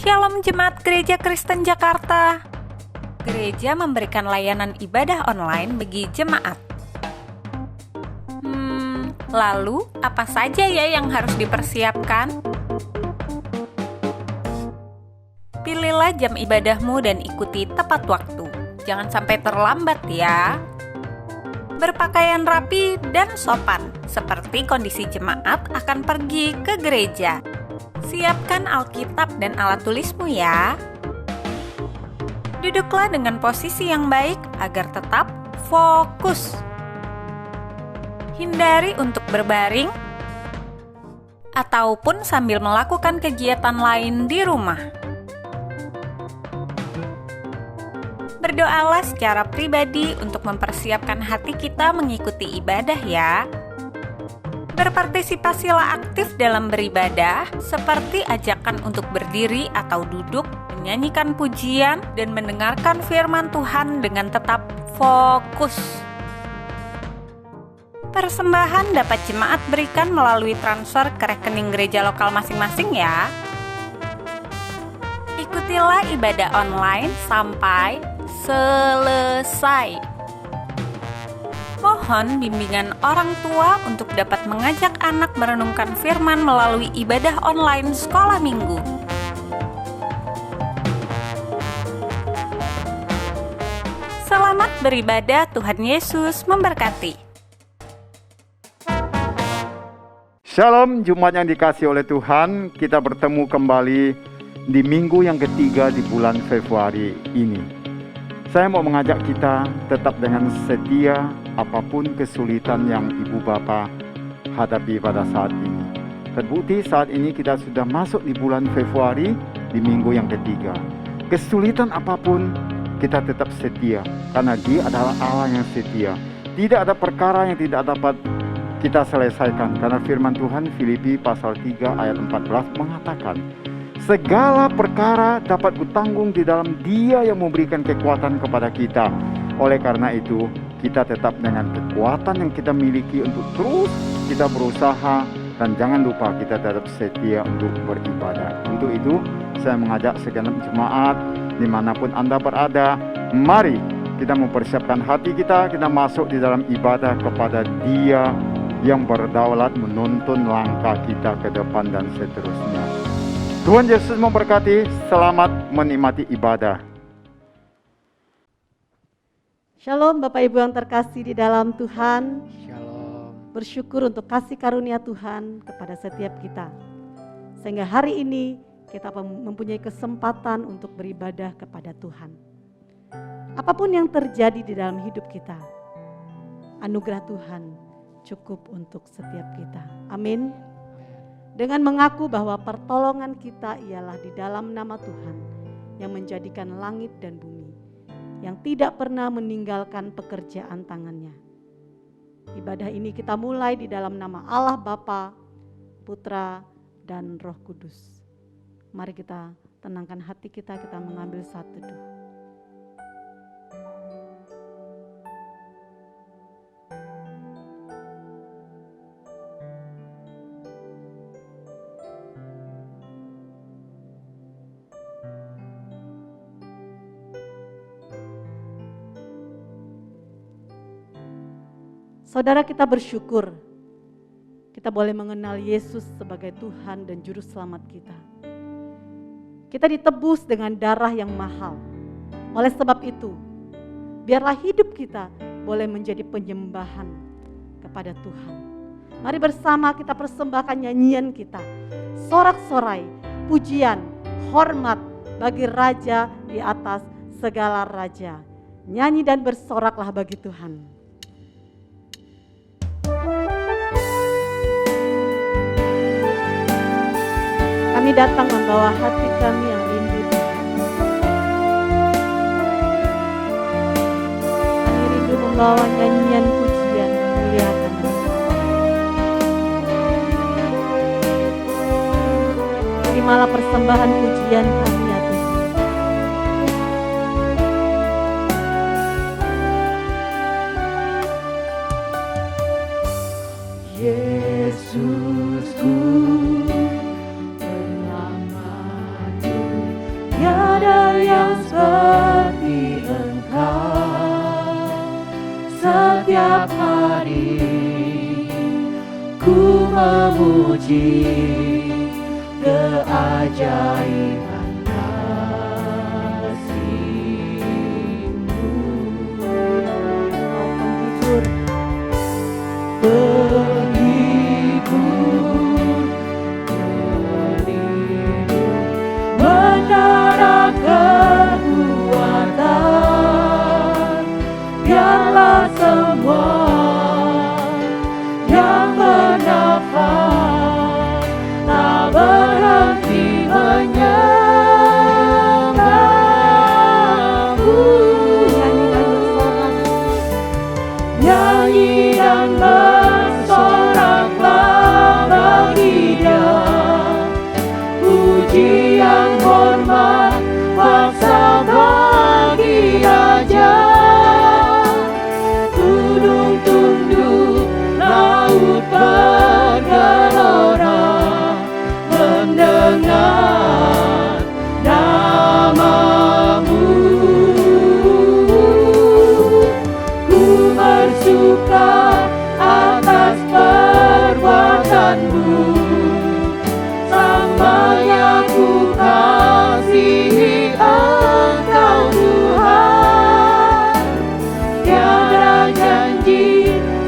Shalom Jemaat Gereja Kristen Jakarta. Gereja memberikan layanan ibadah online bagi jemaat. Lalu apa saja ya yang harus dipersiapkan? Pilihlah jam ibadahmu dan ikuti tepat waktu. Jangan sampai terlambat ya. Berpakaian rapi dan sopan, seperti kondisi jemaat akan pergi ke gereja. Siapkan Alkitab dan alat tulismu ya. Duduklah dengan posisi yang baik agar tetap fokus. Hindari untuk berbaring ataupun sambil melakukan kegiatan lain di rumah. Berdoalah secara pribadi untuk mempersiapkan hati kita mengikuti ibadah ya. Berpartisipasilah aktif dalam beribadah, seperti ajakan untuk berdiri atau duduk, menyanyikan pujian, dan mendengarkan firman Tuhan dengan tetap fokus. Persembahan dapat jemaat berikan melalui transfer ke rekening gereja lokal masing-masing ya. Ikutilah ibadah online sampai selesai. Mohon bimbingan orang tua untuk dapat mengajak anak merenungkan firman melalui ibadah online sekolah minggu. Selamat beribadah, Tuhan Yesus memberkati. Shalom, Jumat yang dikasihi oleh Tuhan. Kita bertemu kembali di minggu yang ketiga di bulan Februari ini. Saya mau mengajak kita tetap dengan setia apapun kesulitan yang ibu bapa hadapi pada saat ini. Terbukti saat ini kita sudah masuk di bulan Februari di minggu yang ketiga. Kesulitan apapun kita tetap setia, karena Dia adalah Allah yang setia. Tidak ada perkara yang tidak dapat kita selesaikan, karena firman Tuhan Filipi pasal 3 ayat 14 mengatakan, segala perkara dapat kutanggung di dalam Dia yang memberikan kekuatan kepada kita. Oleh karena itu, kita tetap dengan kekuatan yang kita miliki untuk terus kita berusaha, dan jangan lupa kita tetap setia untuk beribadah. Untuk itu, saya mengajak segenap jemaat dimanapun Anda berada, mari kita mempersiapkan hati kita masuk di dalam ibadah kepada Dia yang berdaulat menuntun langkah kita ke depan dan seterusnya. Tuhan Yesus memberkati. Selamat menikmati ibadah. Shalom Bapak Ibu yang terkasih di dalam Tuhan. Shalom. Bersyukur untuk kasih karunia Tuhan kepada setiap kita. Sehingga hari ini kita mempunyai kesempatan untuk beribadah kepada Tuhan. Apapun yang terjadi di dalam hidup kita, anugerah Tuhan cukup untuk setiap kita. Amin. Dengan mengaku bahwa pertolongan kita ialah di dalam nama Tuhan yang menjadikan langit dan bumi, yang tidak pernah meninggalkan pekerjaan tangannya. Ibadah ini kita mulai di dalam nama Allah Bapa, Putra, dan Roh Kudus. Mari kita tenangkan hati kita mengambil saat teduh. Saudara, kita bersyukur kita boleh mengenal Yesus sebagai Tuhan dan Juru Selamat kita. Kita ditebus dengan darah yang mahal. Oleh sebab itu, biarlah hidup kita boleh menjadi penyembahan kepada Tuhan. Mari bersama kita persembahkan nyanyian kita, sorak-sorai, pujian, hormat bagi Raja di atas segala raja. Nyanyi dan bersoraklah bagi Tuhan. Kami datang membawa hati kami yang rindu. Kami rindu membawa nyanyian pujian memuliakan Engkau. Terimalah persembahan pujian kami ya Tuhan. Yesusku, memuji keajaiban kasih-Mu. Penghibur, pelindung, menara kekuatan, biarlah semua yang bernafas tak berhenti menyembah-Mu. Nyanyi dan bersoraklah bagi Dia, pujian hormat kuasa bagi Raja. Gunung tunduk, laut bergelora, mendengar nama-Mu. Ku bersuka atas perbuatan-Mu, samanya ku kasihi Engkau Tuhan. Tiada janji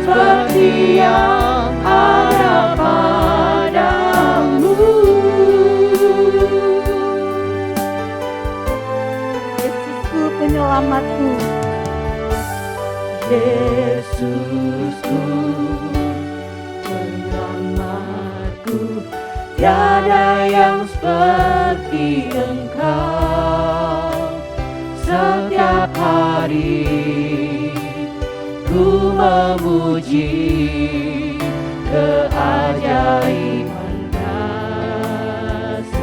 seperti yang ada padamu. Yesusku penyelamatku, Yesusku, penyelamatku, tiada yang seperti Engkau. Setiap hari ku memuji keajaiban kasih-Mu.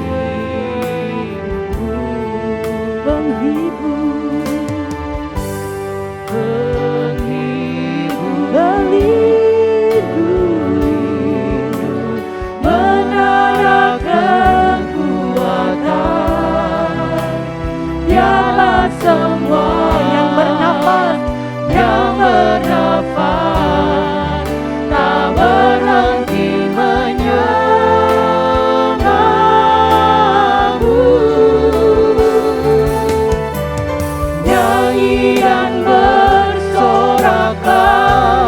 penghibur, pelindung, menara kekuatan, biarlah semua yang bernafas tak berhenti menyembah-Mu. Nyanyi dan bersoraklah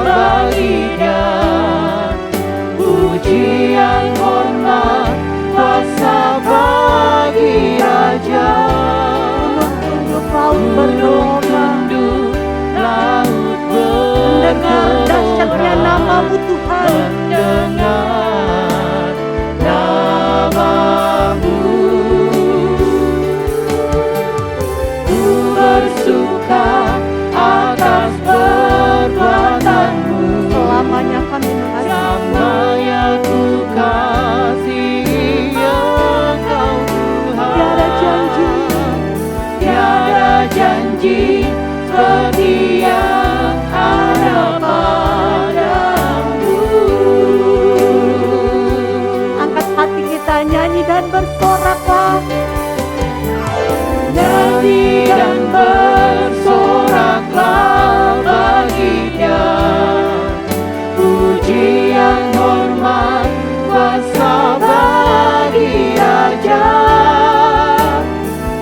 bagi Dia, pujian hormat kuasa bagi Raja. tunduk laut bergelora, Tunduk laut mendengar dahsyatnya nama-Mu Tuhan. mendengar nama-Mu. Ku bersuka atas perbuatan-Mu, Selamanya kami mengasihi. samanya ku kasihi Engkau Tuhan. Tiada janji, Tiada janji seperti yang ada padamu. angkat hati kita, nyanyi dan bersoraklah. Nyanyi dan bersoraklah bagi Dia, pujian hormat kuasa bagi Raja.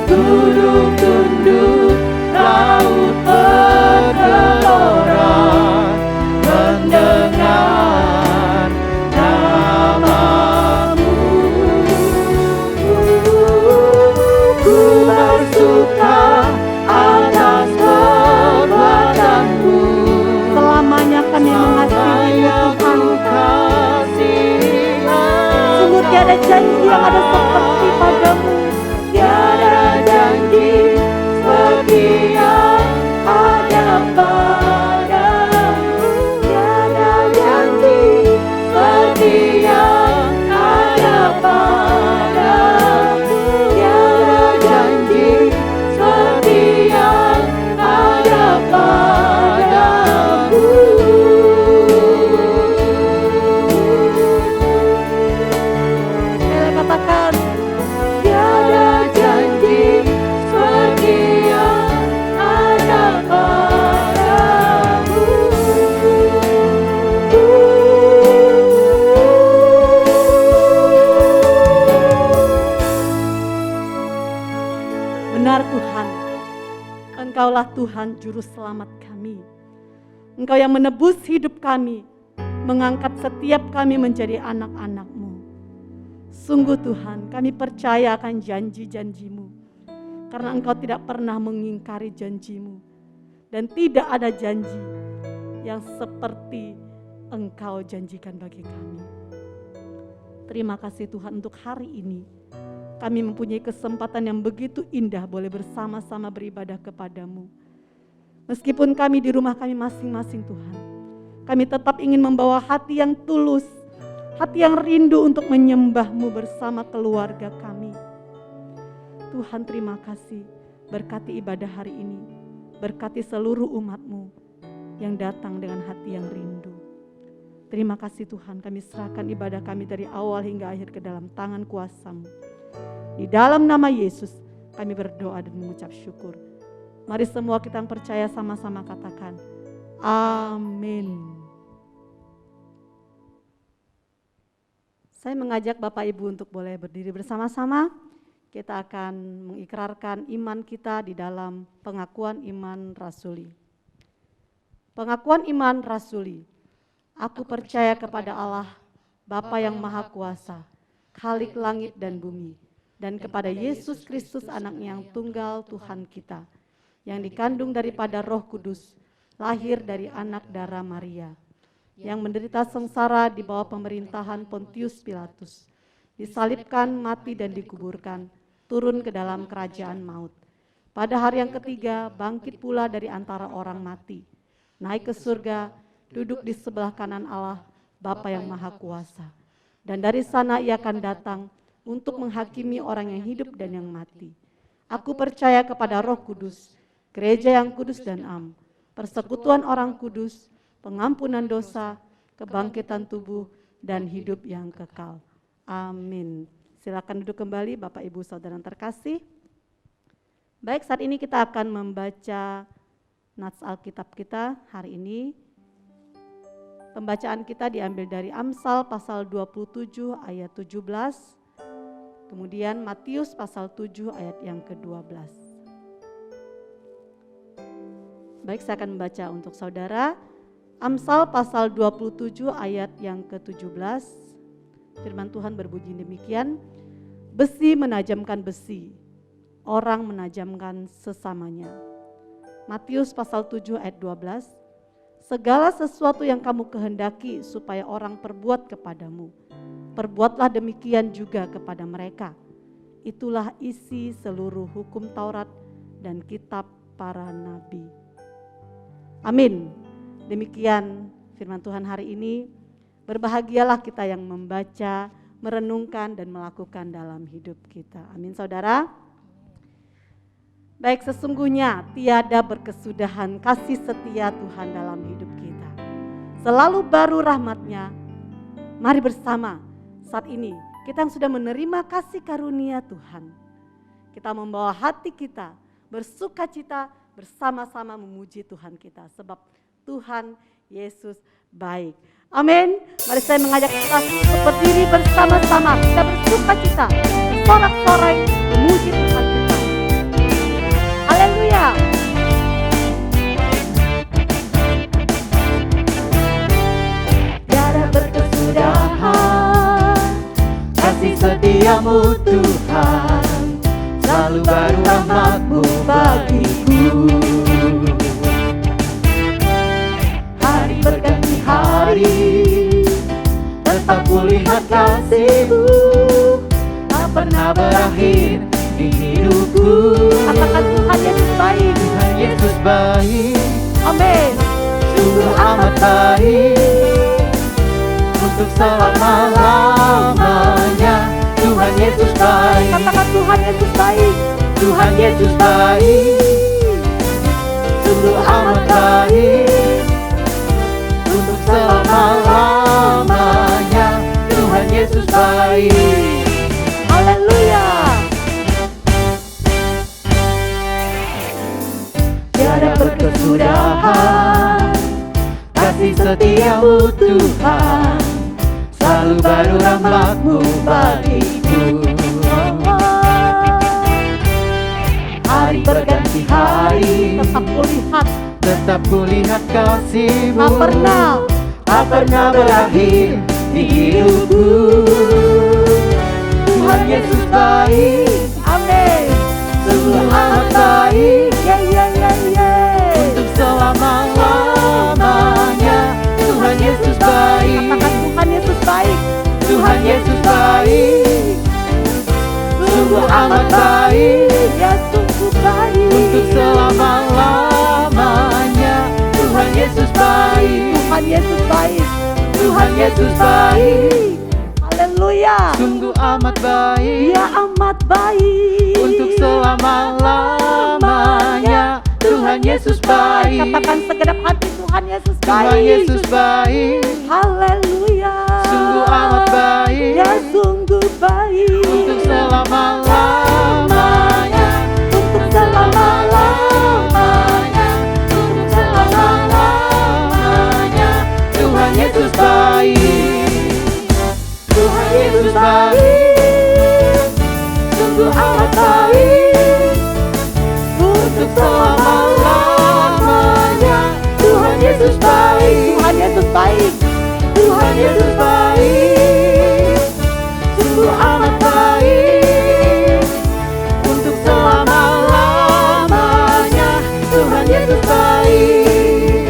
Gunung tunduk, laut bergelora, mendengar nama-Mu. Ku bersuka atas perbuatan-Mu, Selamanya kami mengasihi-Mu Tuhan. Sungguh tiada janji yang ada seperti padamu. Tiada janji seperti yang ada padamu. Tiada janji seperti yang ada padamu. Tiada janji seperti yang ada padamu. Saya katakan, Tiada Engkaulah Tuhan Juru Selamat kami. Engkau yang menebus hidup kami, mengangkat setiap kami menjadi anak-anak-Mu. Sungguh Tuhan, kami percaya akan janji-janji-Mu, karena Engkau tidak pernah mengingkari janji-Mu, dan tidak ada janji yang seperti Engkau janjikan bagi kami. Terima kasih Tuhan untuk hari ini. Kami mempunyai kesempatan yang begitu indah boleh bersama-sama beribadah kepada-Mu. Meskipun kami di rumah kami masing-masing Tuhan, kami tetap ingin membawa hati yang tulus, hati yang rindu untuk menyembah-Mu bersama keluarga kami. Tuhan terima kasih, berkati ibadah hari ini, berkati seluruh umat-Mu yang datang dengan hati yang rindu. Terima kasih Tuhan, kami serahkan ibadah kami dari awal hingga akhir ke dalam tangan kuasa-Mu. Di dalam nama Yesus kami berdoa dan mengucap syukur. Mari semua kita yang percaya sama-sama katakan, amin. Saya mengajak Bapak Ibu untuk boleh berdiri bersama-sama. Kita akan mengikrarkan iman kita di dalam pengakuan iman rasuli. Pengakuan iman rasuli. Aku percaya kepada Allah, Bapa yang Maha Kuasa, Khalik langit dan bumi, dan kepada Yesus Kristus anaknya yang tunggal Tuhan kita, yang dikandung daripada Roh Kudus, lahir dari anak darah Maria, yang menderita sengsara di bawah pemerintahan Pontius Pilatus, disalibkan, mati dan dikuburkan, turun ke dalam kerajaan maut. Pada hari yang ketiga bangkit pula dari antara orang mati, naik ke surga, duduk di sebelah kanan Allah, Bapa yang Maha Kuasa. Dan dari sana ia akan datang untuk menghakimi orang yang hidup dan yang mati. Aku percaya kepada Roh Kudus, gereja yang kudus dan am, persekutuan orang kudus, pengampunan dosa, kebangkitan tubuh, dan hidup yang kekal. Amin. Silakan duduk kembali Bapak Ibu Saudara yang terkasih. Baik, saat ini kita akan membaca nats Alkitab kita hari ini. Pembacaan kita diambil dari Amsal pasal 27 ayat 17, kemudian Matius pasal 7 ayat yang ke-12. Baik, saya akan membaca untuk saudara. Amsal pasal 27 ayat yang ke-17. Firman Tuhan berbunyi demikian, besi menajamkan besi, orang menajamkan sesamanya. Matius pasal 7 ayat 12, segala sesuatu yang kamu kehendaki supaya orang perbuat kepadamu, perbuatlah demikian juga kepada mereka. Itulah isi seluruh hukum Taurat dan kitab para nabi. Amin. Demikian firman Tuhan hari ini. Berbahagialah kita yang membaca, merenungkan dan melakukan dalam hidup kita. Amin saudara. Baik, sesungguhnya tiada berkesudahan kasih setia Tuhan dalam hidup kita. Selalu baru rahmat-Nya. Mari bersama saat ini kita yang sudah menerima kasih karunia Tuhan, kita membawa hati kita bersukacita bersama-sama memuji Tuhan kita, sebab Tuhan Yesus baik. Amin. Mari saya mengajak kita untuk berdiri bersama-sama, kita bersukacita, bersorak-sorai memuji Tuhan kita. Haleluya. Tiada berkesudahan kasih setiamu Tuhan, selalu baru rahmat-Mu bagiku. Hari berganti hari, tetap kulihat kasih-Mu, tak pernah berakhir di hidupku. Katakan Tuhan Yesus baik. Tuhan Yesus baik, Amin. sungguh amat baik, untuk selama-lamanya. Tuhan Yesus baik, Katakan Tuhan Yesus baik. Tuhan Yesus baik, sungguh amat baik, untuk selama-lamanya. Tuhan Yesus baik. Haleluya. Tiada berkesudahan kasih setiamu Tuhan, selalu baru rahmat-Mu bagiku. Hari berganti hari, Tetap tetap kulihat kasih-Mu tak pernah berakhir di hidupku. Tuhan Yesus baik, amin, sungguh amat baik, untuk selama-lamanya. Tuhan Yesus baik, katakan Tuhan Yesus baik, Tuhan Yesus baik, sungguh amat baik, ya sungguh baik, untuk selama-lamanya. Tuhan Yesus baik, Tuhan Yesus baik, Tuhan Yesus baik, haleluya, sungguh amat baik, dia amat baik, untuk selama-lamanya. Tuhan Yesus baik, katakan segenap hati, Tuhan Yesus Tuhan baik, Yesus baik, haleluya, sungguh amat baik, ya sungguh baik, untuk selama-lamanya, untuk selama-lamanya, untuk selama-lamanya. Tuhan Yesus baik, Tuhan Yesus baik, sungguh amat baik, untuk selama-lamanya. Tuhan Yesus baik, Tuhan Yesus baik, Tuhan Yesus baik, sungguh amat baik, untuk selama-lamanya. Tuhan Yesus baik,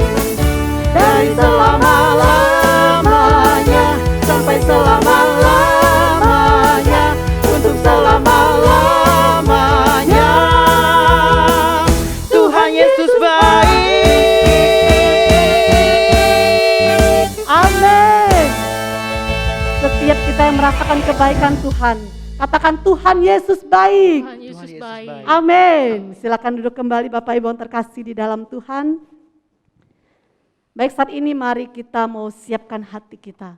dari selama-lamanya sampai selama-lamanya, untuk selama-lamanya. Tuhan Yesus baik. amin. Setiap kita yang merasakan kebaikan Tuhan, katakan Tuhan Yesus baik. Tuhan Yesus baik. Amin. Silakan duduk kembali Bapak Ibu yang terkasih di dalam Tuhan. Baik, saat ini mari kita mau siapkan hati kita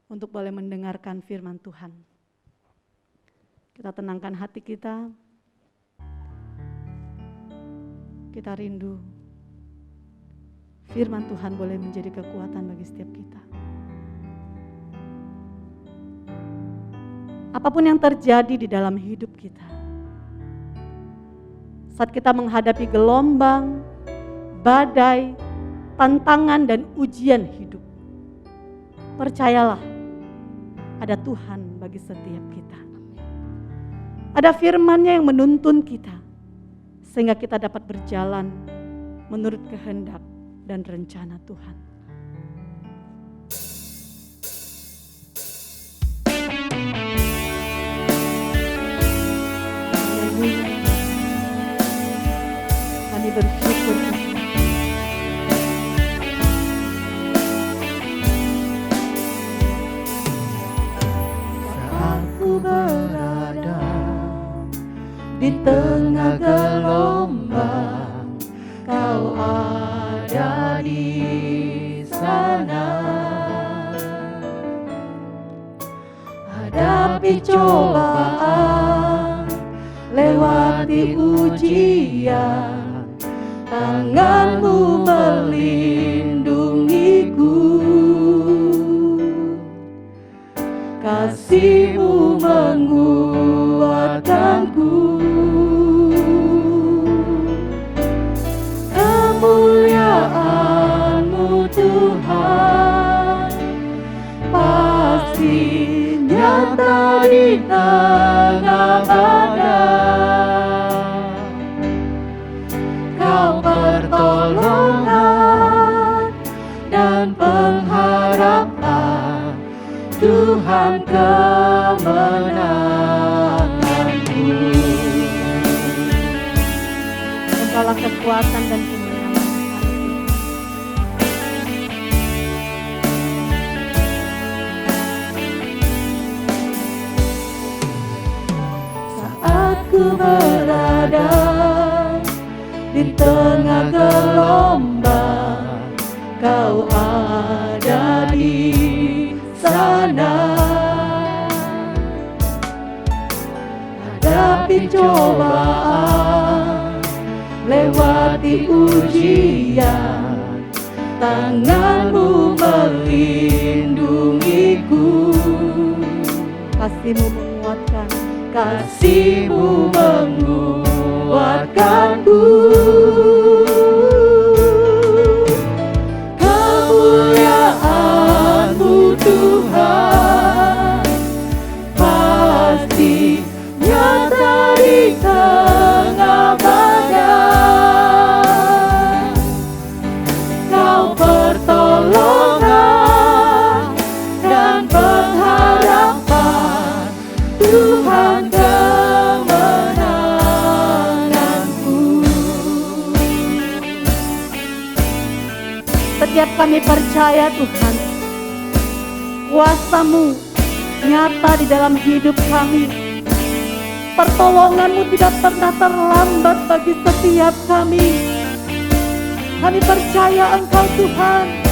untuk boleh mendengarkan firman Tuhan. Kita tenangkan hati kita. Kita rindu firman Tuhan boleh menjadi kekuatan bagi setiap kita. Apapun yang terjadi di dalam hidup kita, saat kita menghadapi gelombang, badai, tantangan dan ujian hidup, percayalah ada Tuhan bagi setiap kita. Ada firman-Nya yang menuntun kita sehingga kita dapat berjalan menurut kehendak dan rencana Tuhan. Haleluya. Kami bersyukur Tuhan. Saat ku berada di tengah gelombang, Kau ada di sana. Hadapi cobaan, lewati ujian, tangan-Mu melindungiku, kasih-Mu menguatkanku. Kemuliaan-Mu Tuhan pasti nyata di tengah badai. Kau pertolongan dan pengharapan, Tuhan kemenanganku. Engkaulah kekuatan dan kemenangan kami. Saat ku berada di tengah gelombang, Kau ada di sana. Hadapi cobaan, lewati ujian, tangan-Mu melindungiku, Kasih-Mu menguatkan, kasih-Mu menguatkanku. pasti nyata di tengah badai. Kau pertolongan dan pengharapan, Tuhan kemenanganku. Setiap kami percaya Tuhan, kuasa-Mu nyata di dalam hidup kami. Pertolongan-Mu tidak pernah terlambat bagi setiap kami. Kami percaya Engkau Tuhan.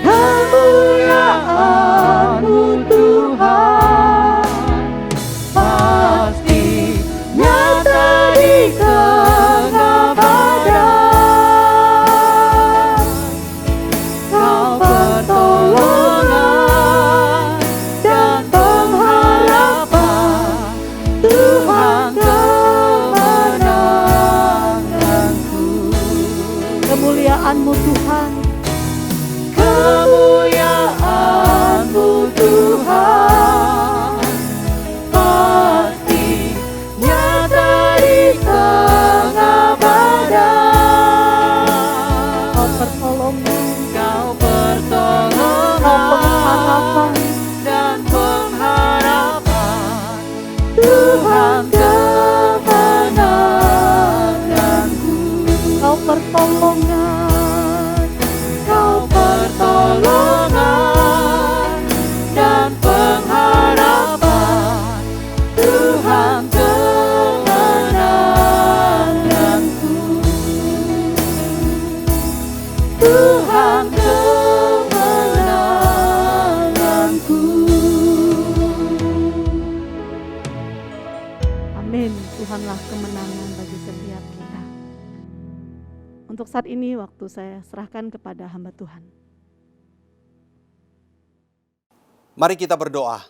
Kemuliaan-Mu Tuhan pasti nyata di tengah badai. Kau pertolongan dan pengharapan, Tuhan kemenanganku. Kemuliaan-Mu Tuhan. Kemuliaan-Mu Tuhan pasti nyata di tengah badai. Kau pertolongan, Kau Kau pengharapan. pertolongan dan pengharapan, Tuhan kemenanganku. Kau pertolongan, Kau pertolongan dan pengharapan, Tuhan kemenanganku. Tuhan kemenanganku. amin. Tuhanlah kemenangan bagi setiap kita. Untuk saat ini waktu saya serahkan kepada hamba Tuhan. Mari kita berdoa.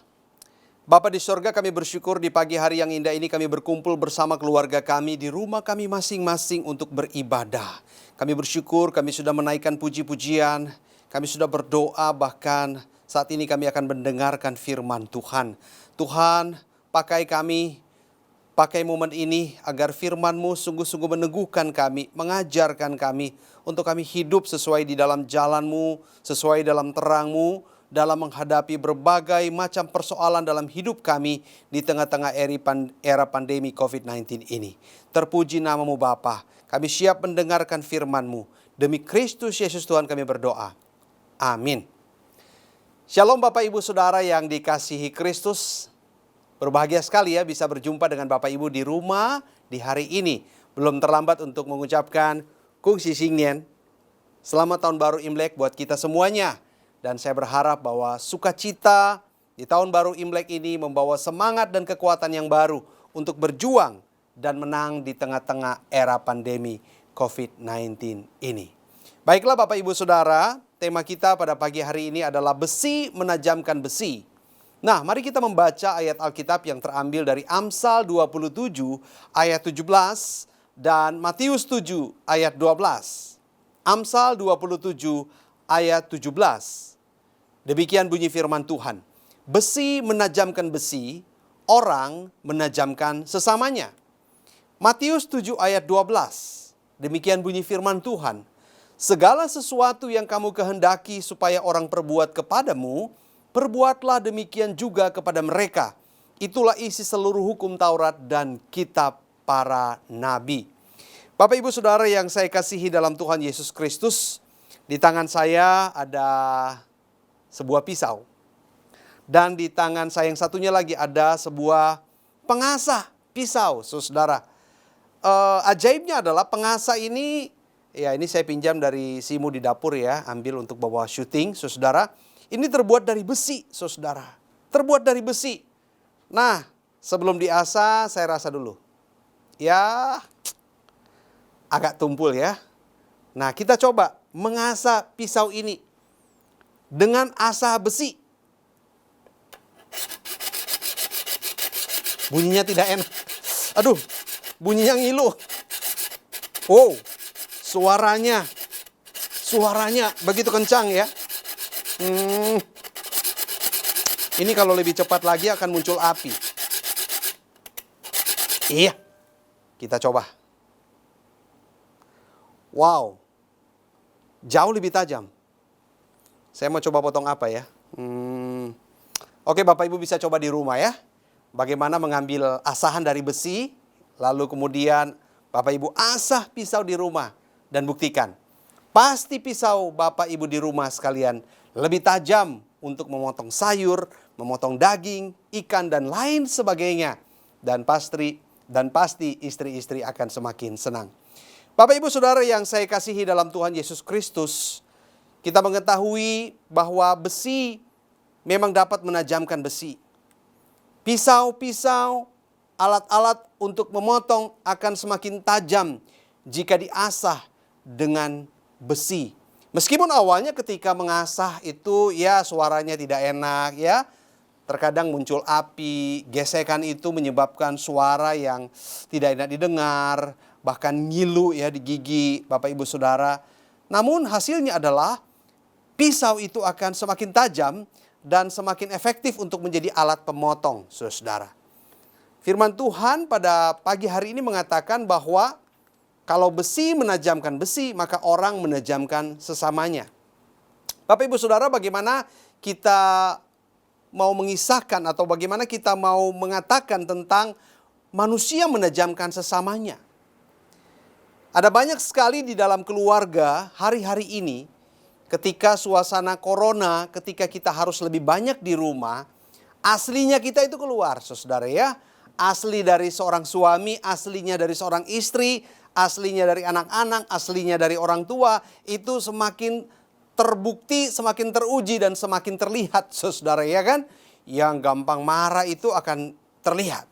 Bapa di sorga, kami bersyukur di pagi hari yang indah ini kami berkumpul bersama keluarga kami di rumah kami masing-masing untuk beribadah. Kami bersyukur kami sudah menaikkan puji-pujian, kami sudah berdoa, bahkan saat ini kami akan mendengarkan firman Tuhan. Tuhan, pakai kami, pakai momen ini agar firman-Mu sungguh-sungguh meneguhkan kami, mengajarkan kami untuk kami hidup sesuai di dalam jalan-Mu, sesuai dalam terang-Mu, dalam menghadapi berbagai macam persoalan dalam hidup kami di tengah-tengah era pandemi COVID-19 ini. Terpuji nama-Mu Bapa, kami siap mendengarkan firman-Mu. Demi Kristus Yesus Tuhan kami berdoa. Amin. Shalom Bapak Ibu Saudara yang dikasihi Kristus. Berbahagia sekali ya bisa berjumpa dengan Bapak Ibu di rumah di hari ini. Belum terlambat untuk mengucapkan Kung Sisingnian. Selamat tahun baru Imlek buat kita semuanya. Dan saya berharap bahwa sukacita di tahun baru Imlek ini membawa semangat dan kekuatan yang baru untuk berjuang dan menang di tengah-tengah era pandemi COVID-19 ini. Baiklah Bapak Ibu Saudara, tema kita pada pagi hari ini adalah besi menajamkan besi. Nah, mari kita membaca ayat Alkitab yang terambil dari Amsal 27 ayat 17 dan Matius 7 ayat 12. Amsal 27 ayat 17. Demikian bunyi firman Tuhan. Besi menajamkan besi, orang menajamkan sesamanya. Matius 7 ayat 12. Demikian bunyi firman Tuhan. Segala sesuatu yang kamu kehendaki supaya orang perbuat kepadamu, perbuatlah demikian juga kepada mereka. Itulah isi seluruh hukum Taurat dan kitab para nabi. Bapak Ibu Saudara yang saya kasihi dalam Tuhan Yesus Kristus, di tangan saya ada sebuah pisau. Dan di tangan saya yang satunya lagi ada sebuah pengasah pisau, saudara. Ajaibnya adalah pengasah ini, ya ini saya pinjam dari Simu di dapur ya, ambil untuk bawa syuting, saudara. Ini terbuat dari besi, saudara. Terbuat dari besi. Nah, sebelum diasah, saya rasa dulu. Ya, agak tumpul ya. Nah, kita coba mengasah pisau ini dengan asah besi. Bunyinya tidak enak. Aduh, bunyinya ngilu. Wow, suaranya begitu kencang ya. Ini kalau lebih cepat lagi akan muncul api. Iya, kita coba. Wow, jauh lebih tajam. Saya mau coba potong apa ya? Oke, Bapak Ibu bisa coba di rumah ya. Bagaimana mengambil asahan dari besi, lalu kemudian Bapak Ibu asah pisau di rumah dan buktikan. Pasti pisau Bapak Ibu di rumah sekalian lebih tajam untuk memotong sayur, memotong daging, ikan dan lain sebagainya. Dan pasti istri-istri akan semakin senang. Bapak Ibu Saudara yang saya kasihi dalam Tuhan Yesus Kristus, kita mengetahui bahwa besi memang dapat menajamkan besi. Pisau-pisau, alat-alat untuk memotong akan semakin tajam jika diasah dengan besi. Meskipun awalnya ketika mengasah itu ya suaranya tidak enak ya. Terkadang muncul api, gesekan itu menyebabkan suara yang tidak enak didengar, bahkan ngilu ya di gigi Bapak Ibu Saudara. Namun hasilnya adalah pisau itu akan semakin tajam dan semakin efektif untuk menjadi alat pemotong, Saudara. Firman Tuhan pada pagi hari ini mengatakan bahwa kalau besi menajamkan besi, maka orang menajamkan sesamanya. Bapak Ibu Saudara, bagaimana kita mau mengisahkan atau bagaimana kita mau mengatakan tentang manusia menajamkan sesamanya? Ada banyak sekali di dalam keluarga hari-hari ini, ketika suasana corona, ketika kita harus lebih banyak di rumah, aslinya kita itu keluar, Saudara ya. Asli dari seorang suami, aslinya dari seorang istri, aslinya dari anak-anak, aslinya dari orang tua, itu semakin terbukti, semakin teruji dan semakin terlihat, Saudara ya kan. Yang gampang marah itu akan terlihat.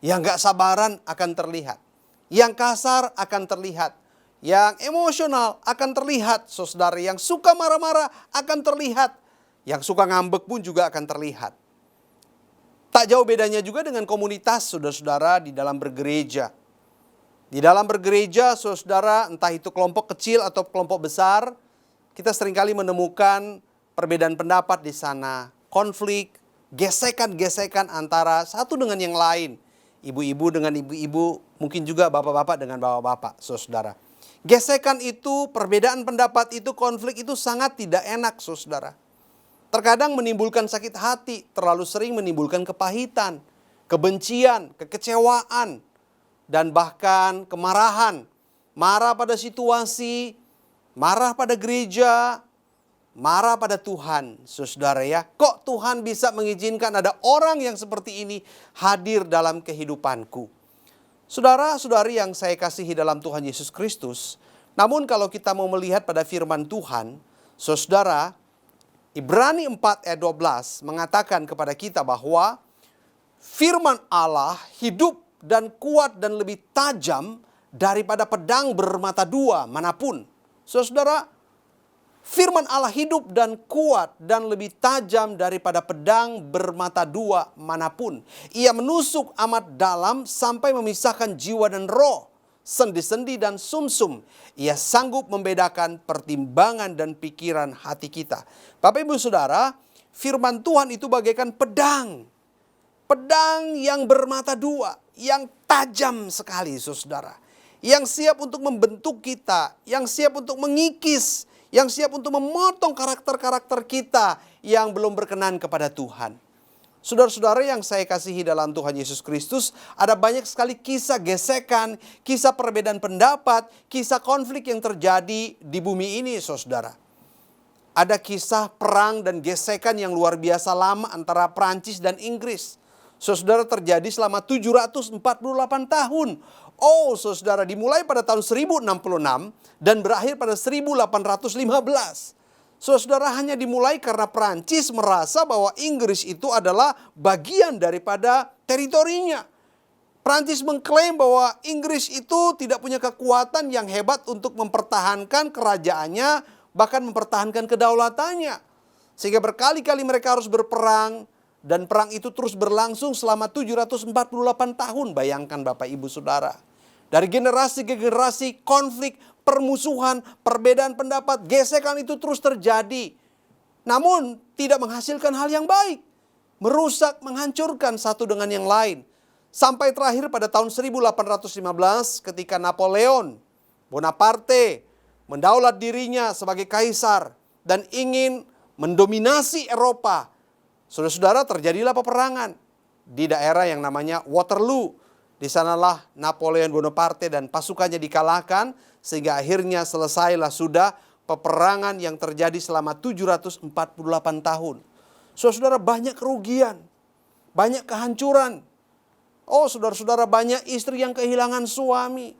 Yang gak sabaran akan terlihat. Yang kasar akan terlihat. Yang emosional akan terlihat, Saudara. Yang suka marah-marah akan terlihat. Yang suka ngambek pun juga akan terlihat. Tak jauh bedanya juga dengan komunitas, saudara-saudara, di dalam bergereja. Di dalam bergereja, saudara, entah itu kelompok kecil atau kelompok besar, kita seringkali menemukan perbedaan pendapat di sana. Konflik, gesekan-gesekan antara satu dengan yang lain. Ibu-ibu dengan ibu-ibu, mungkin juga bapak-bapak dengan bapak-bapak, saudara. Gesekan itu, perbedaan pendapat itu, konflik itu sangat tidak enak, saudara. Terkadang menimbulkan sakit hati, terlalu sering menimbulkan kepahitan, kebencian, kekecewaan, dan bahkan kemarahan. Marah pada situasi, marah pada gereja, marah pada Tuhan, saudara ya. Kok Tuhan bisa mengizinkan ada orang yang seperti ini hadir dalam kehidupanku? Saudara-saudari yang saya kasihi dalam Tuhan Yesus Kristus, namun kalau kita mau melihat pada firman Tuhan, saudara, Ibrani 4 ayat 12 mengatakan kepada kita bahwa firman Allah hidup dan kuat dan lebih tajam daripada pedang bermata dua manapun. Saudara, firman Allah hidup dan kuat dan lebih tajam daripada pedang bermata dua manapun. Ia menusuk amat dalam sampai memisahkan jiwa dan roh, sendi-sendi dan sumsum. Ia sanggup membedakan pertimbangan dan pikiran hati kita. Bapak Ibu Saudara, firman Tuhan itu bagaikan pedang. Pedang yang bermata dua, yang tajam sekali, saudara. Yang siap untuk membentuk kita, yang siap untuk mengikis, yang siap untuk memotong karakter-karakter kita yang belum berkenan kepada Tuhan. Saudara-saudara yang saya kasihi dalam Tuhan Yesus Kristus, ada banyak sekali kisah gesekan, kisah perbedaan pendapat, kisah konflik yang terjadi di bumi ini, saudara. Ada kisah perang dan gesekan yang luar biasa lama antara Prancis dan Inggris. Saudara, terjadi selama 748 tahun. Oh, saudara, dimulai pada tahun 1066 dan berakhir pada 1815. Saudara, hanya dimulai karena Prancis merasa bahwa Inggris itu adalah bagian daripada teritorinya. Prancis mengklaim bahwa Inggris itu tidak punya kekuatan yang hebat untuk mempertahankan kerajaannya, bahkan mempertahankan kedaulatannya. Sehingga berkali-kali mereka harus berperang, dan perang itu terus berlangsung selama 748 tahun. Bayangkan Bapak Ibu Saudara. Dari generasi ke generasi konflik, permusuhan, perbedaan pendapat, gesekan itu terus terjadi. namun tidak menghasilkan hal yang baik. Merusak, menghancurkan satu dengan yang lain. Sampai terakhir pada tahun 1815 ketika Napoleon Bonaparte mendaulat dirinya sebagai kaisar dan ingin mendominasi Eropa. Saudara-saudara, terjadilah peperangan di daerah yang namanya Waterloo. Di sanalah Napoleon Bonaparte dan pasukannya dikalahkan sehingga akhirnya selesailah sudah peperangan yang terjadi selama 748 tahun. Saudara-saudara, banyak kerugian, banyak kehancuran. Oh, saudara-saudara, banyak istri yang kehilangan suami.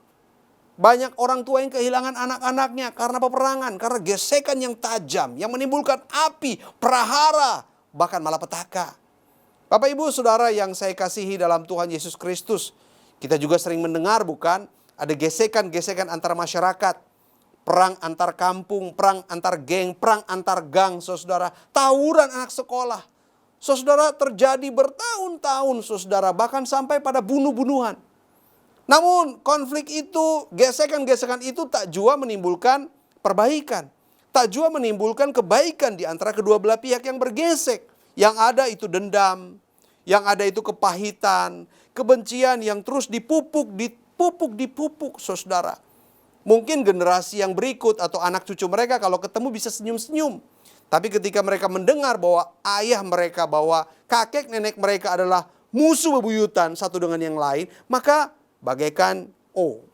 Banyak orang tua yang kehilangan anak-anaknya karena peperangan, karena gesekan yang tajam, yang menimbulkan api, prahara, bahkan malapetaka. Bapak, Ibu, Saudara yang saya kasihi dalam Tuhan Yesus Kristus, kita juga sering mendengar bukan, ada gesekan-gesekan antar masyarakat. Perang antar kampung, perang antar geng, perang antar gang, saudara. Tawuran anak sekolah. Saudara, terjadi bertahun-tahun, saudara. Bahkan sampai pada bunuh-bunuhan. Namun konflik itu, gesekan-gesekan itu tak jua menimbulkan perbaikan. Tak jua menimbulkan kebaikan di antara kedua belah pihak yang bergesek. Yang ada itu dendam, yang ada itu kepahitan, kebencian yang terus dipupuk, saudara. Mungkin generasi yang berikut atau anak cucu mereka kalau ketemu bisa senyum-senyum. Tapi ketika mereka mendengar bahwa ayah mereka, bahwa kakek nenek mereka adalah musuh bebuyutan satu dengan yang lain, maka bagaikan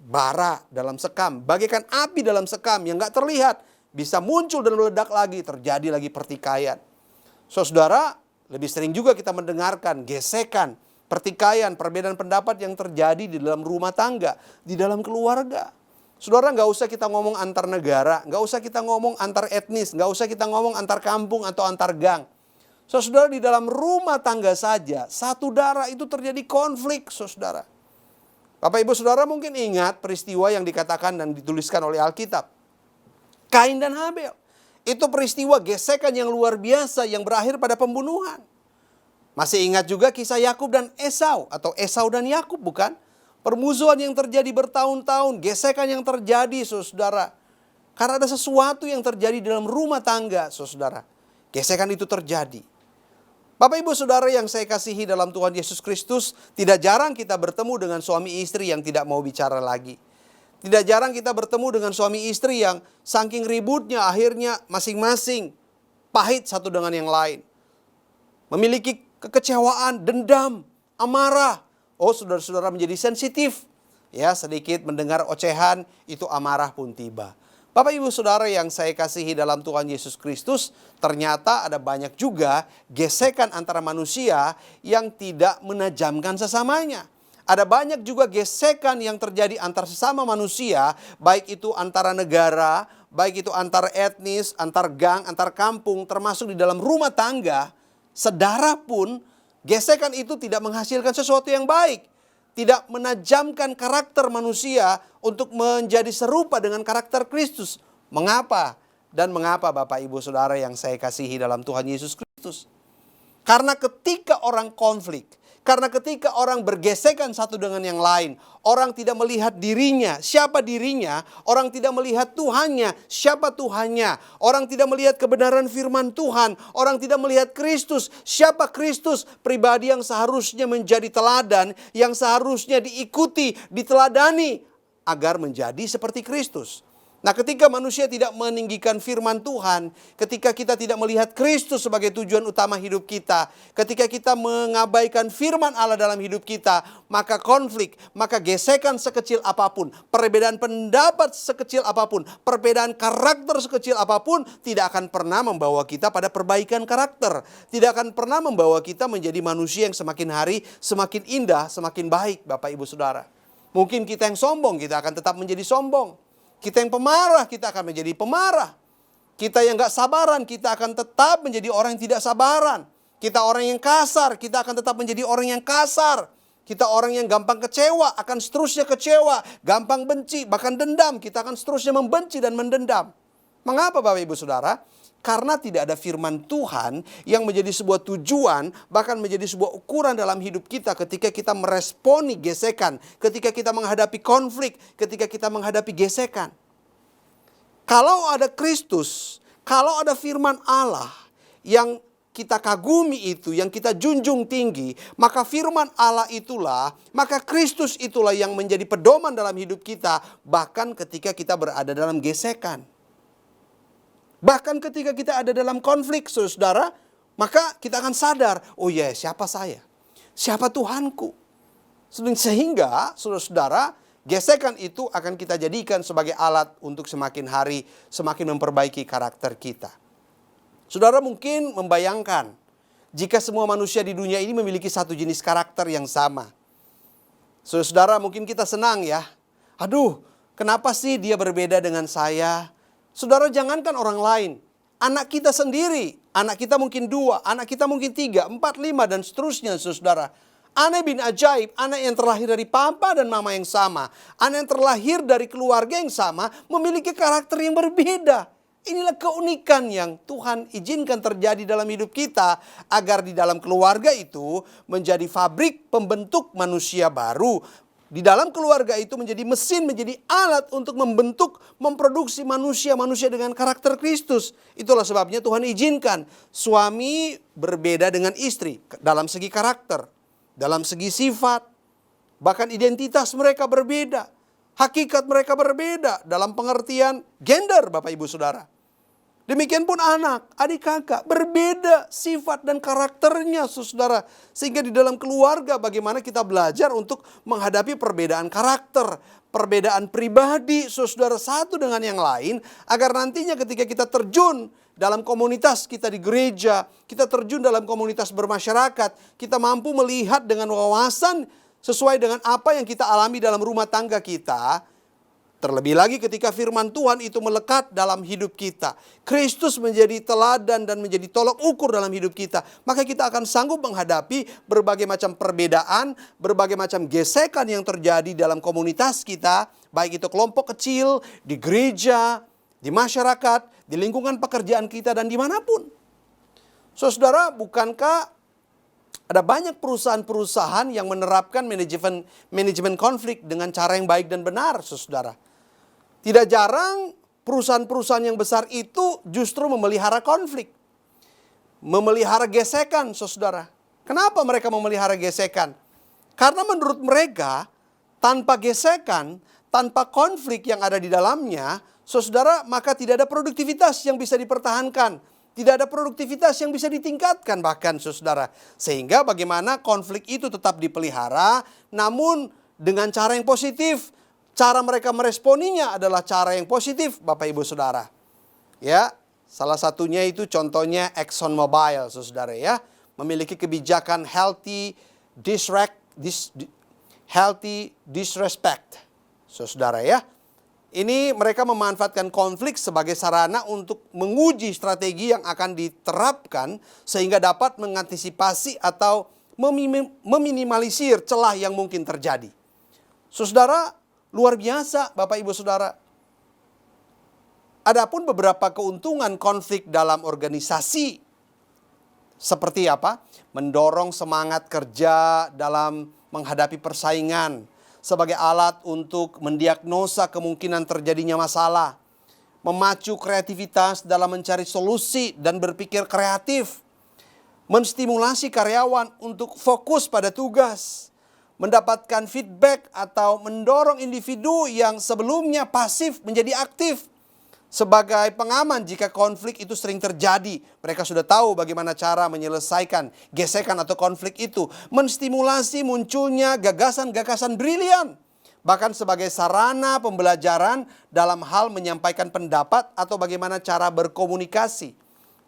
bara dalam sekam, bagaikan api dalam sekam yang gak terlihat, bisa muncul dan meledak lagi, terjadi lagi pertikaian. Saudara, lebih sering juga kita mendengarkan gesekan, pertikaian, perbedaan pendapat yang terjadi di dalam rumah tangga, di dalam keluarga. Saudara, gak usah kita ngomong antar negara, gak usah kita ngomong antar etnis, gak usah kita ngomong antar kampung atau antar gang. Saudara, di dalam rumah tangga saja, satu darah itu terjadi konflik, saudara. Bapak, Ibu, Saudara mungkin ingat peristiwa yang dikatakan dan dituliskan oleh Alkitab. Kain dan Habel. Itu peristiwa gesekan yang luar biasa yang berakhir pada pembunuhan. Masih ingat juga kisah Yakub dan Esau atau Esau dan Yakub, bukan? Permusuhan yang terjadi bertahun-tahun, gesekan yang terjadi, saudara. Karena ada sesuatu yang terjadi dalam rumah tangga, saudara. Gesekan itu terjadi. Bapak, Ibu, Saudara yang saya kasihi dalam Tuhan Yesus Kristus, tidak jarang kita bertemu dengan suami istri yang tidak mau bicara lagi. Tidak jarang kita bertemu dengan suami istri yang saking ributnya akhirnya masing-masing pahit satu dengan yang lain. Memiliki kekecewaan, dendam, amarah. Oh, saudara-saudara menjadi sensitif. Ya, sedikit mendengar ocehan, itu amarah pun tiba. Bapak, Ibu, Saudara yang saya kasihi dalam Tuhan Yesus Kristus, ternyata ada banyak juga gesekan antara manusia yang tidak menajamkan sesamanya. Ada banyak juga gesekan yang terjadi antar sesama manusia, baik itu antara negara, baik itu antar etnis, antar gang, antar kampung, termasuk di dalam rumah tangga, saudara pun. Gesekan itu tidak menghasilkan sesuatu yang baik. Tidak menajamkan karakter manusia untuk menjadi serupa dengan karakter Kristus. Mengapa? Dan mengapa, Bapak, Ibu, Saudara yang saya kasihi dalam Tuhan Yesus Kristus? Karena ketika orang konflik, karena ketika orang bergesekan satu dengan yang lain, orang tidak melihat dirinya, siapa dirinya, orang tidak melihat Tuhannya, siapa Tuhannya, orang tidak melihat kebenaran firman Tuhan, orang tidak melihat Kristus, siapa Kristus, pribadi yang seharusnya menjadi teladan, yang seharusnya diikuti, diteladani, agar menjadi seperti Kristus. Nah, ketika manusia tidak meninggikan firman Tuhan, ketika kita tidak melihat Kristus sebagai tujuan utama hidup kita, ketika kita mengabaikan firman Allah dalam hidup kita, maka konflik, maka gesekan sekecil apapun, perbedaan pendapat sekecil apapun, perbedaan karakter sekecil apapun, tidak akan pernah membawa kita pada perbaikan karakter. Tidak akan pernah membawa kita menjadi manusia yang semakin hari semakin indah, semakin baik, Bapak, Ibu, Saudara. Mungkin kita yang sombong, kita akan tetap menjadi sombong. Kita yang pemarah, kita akan menjadi pemarah. Kita yang gak sabaran, kita akan tetap menjadi orang yang tidak sabaran. Kita orang yang kasar, kita akan tetap menjadi orang yang kasar. Kita orang yang gampang kecewa, akan seterusnya kecewa. Gampang benci, bahkan dendam, kita akan seterusnya membenci dan mendendam. Mengapa, Bapak, Ibu, Saudara? Karena tidak ada firman Tuhan yang menjadi sebuah tujuan, bahkan menjadi sebuah ukuran dalam hidup kita ketika kita meresponi gesekan, ketika kita menghadapi konflik, ketika kita menghadapi gesekan. Kalau ada Kristus, kalau ada firman Allah yang kita kagumi itu, yang kita junjung tinggi, maka firman Allah itulah, maka Kristus itulah yang menjadi pedoman dalam hidup kita, bahkan ketika kita berada dalam gesekan. Bahkan ketika kita ada dalam konflik, saudara, maka kita akan sadar, oh ya, siapa saya? Siapa Tuhanku? Sehingga, saudara-saudara, gesekan itu akan kita jadikan sebagai alat untuk semakin hari, semakin memperbaiki karakter kita. Saudara mungkin membayangkan, jika semua manusia di dunia ini memiliki satu jenis karakter yang sama. Saudara mungkin kita senang ya. Aduh, kenapa sih dia berbeda dengan saya? Saudara jangankan orang lain, anak kita sendiri, anak kita mungkin 2, anak kita mungkin 3, 4, 5 dan seterusnya saudara. Aneh bin ajaib, anak yang terlahir dari papa dan mama yang sama, anak yang terlahir dari keluarga yang sama, memiliki karakter yang berbeda. Inilah keunikan yang Tuhan izinkan terjadi dalam hidup kita, agar di dalam keluarga itu menjadi fabrik pembentuk manusia baru. Di dalam keluarga itu menjadi mesin, menjadi alat untuk membentuk, memproduksi manusia-manusia dengan karakter Kristus. Itulah sebabnya Tuhan izinkan suami berbeda dengan istri dalam segi karakter, dalam segi sifat, bahkan identitas mereka berbeda. Hakikat mereka berbeda dalam pengertian gender, Bapak Ibu Saudara. Demikian pun anak, adik kakak, berbeda sifat dan karakternya, saudara. Sehingga di dalam keluarga bagaimana kita belajar untuk menghadapi perbedaan karakter, perbedaan pribadi, saudara, satu dengan yang lain. Agar nantinya ketika kita terjun dalam komunitas kita di gereja, kita terjun dalam komunitas bermasyarakat, kita mampu melihat dengan wawasan sesuai dengan apa yang kita alami dalam rumah tangga kita. Terlebih lagi ketika firman Tuhan itu melekat dalam hidup kita. Kristus menjadi teladan dan menjadi tolok ukur dalam hidup kita. Maka kita akan sanggup menghadapi berbagai macam perbedaan, berbagai macam gesekan yang terjadi dalam komunitas kita. Baik itu kelompok kecil, di gereja, di masyarakat, di lingkungan pekerjaan kita dan dimanapun. Saudara, bukankah ada banyak perusahaan-perusahaan yang menerapkan manajemen konflik dengan cara yang baik dan benar, saudara. Tidak jarang perusahaan-perusahaan yang besar itu justru memelihara konflik. Memelihara gesekan, saudara. Kenapa mereka memelihara gesekan? Karena menurut mereka, tanpa gesekan, tanpa konflik yang ada di dalamnya, saudara, maka tidak ada produktivitas yang bisa dipertahankan. Tidak ada produktivitas yang bisa ditingkatkan bahkan, saudara. Sehingga bagaimana konflik itu tetap dipelihara, namun dengan cara yang positif. Cara mereka meresponinya adalah cara yang positif, Bapak Ibu Saudara. Ya, salah satunya itu contohnya Exxon Mobil, saudara ya. Memiliki kebijakan healthy disrespect, saudara ya. Ini mereka memanfaatkan konflik sebagai sarana untuk menguji strategi yang akan diterapkan sehingga dapat mengantisipasi atau meminimalisir celah yang mungkin terjadi. Saudara, luar biasa Bapak Ibu Saudara. Adapun beberapa keuntungan konflik dalam organisasi seperti apa? Mendorong semangat kerja dalam menghadapi persaingan sebagai alat untuk mendiagnosa kemungkinan terjadinya masalah, memacu kreativitas dalam mencari solusi dan berpikir kreatif, menstimulasi karyawan untuk fokus pada tugas, mendapatkan feedback atau mendorong individu yang sebelumnya pasif menjadi aktif. Sebagai pengaman jika konflik itu sering terjadi, mereka sudah tahu bagaimana cara menyelesaikan gesekan atau konflik itu. Menstimulasi munculnya gagasan-gagasan brilian. Bahkan sebagai sarana pembelajaran dalam hal menyampaikan pendapat atau bagaimana cara berkomunikasi.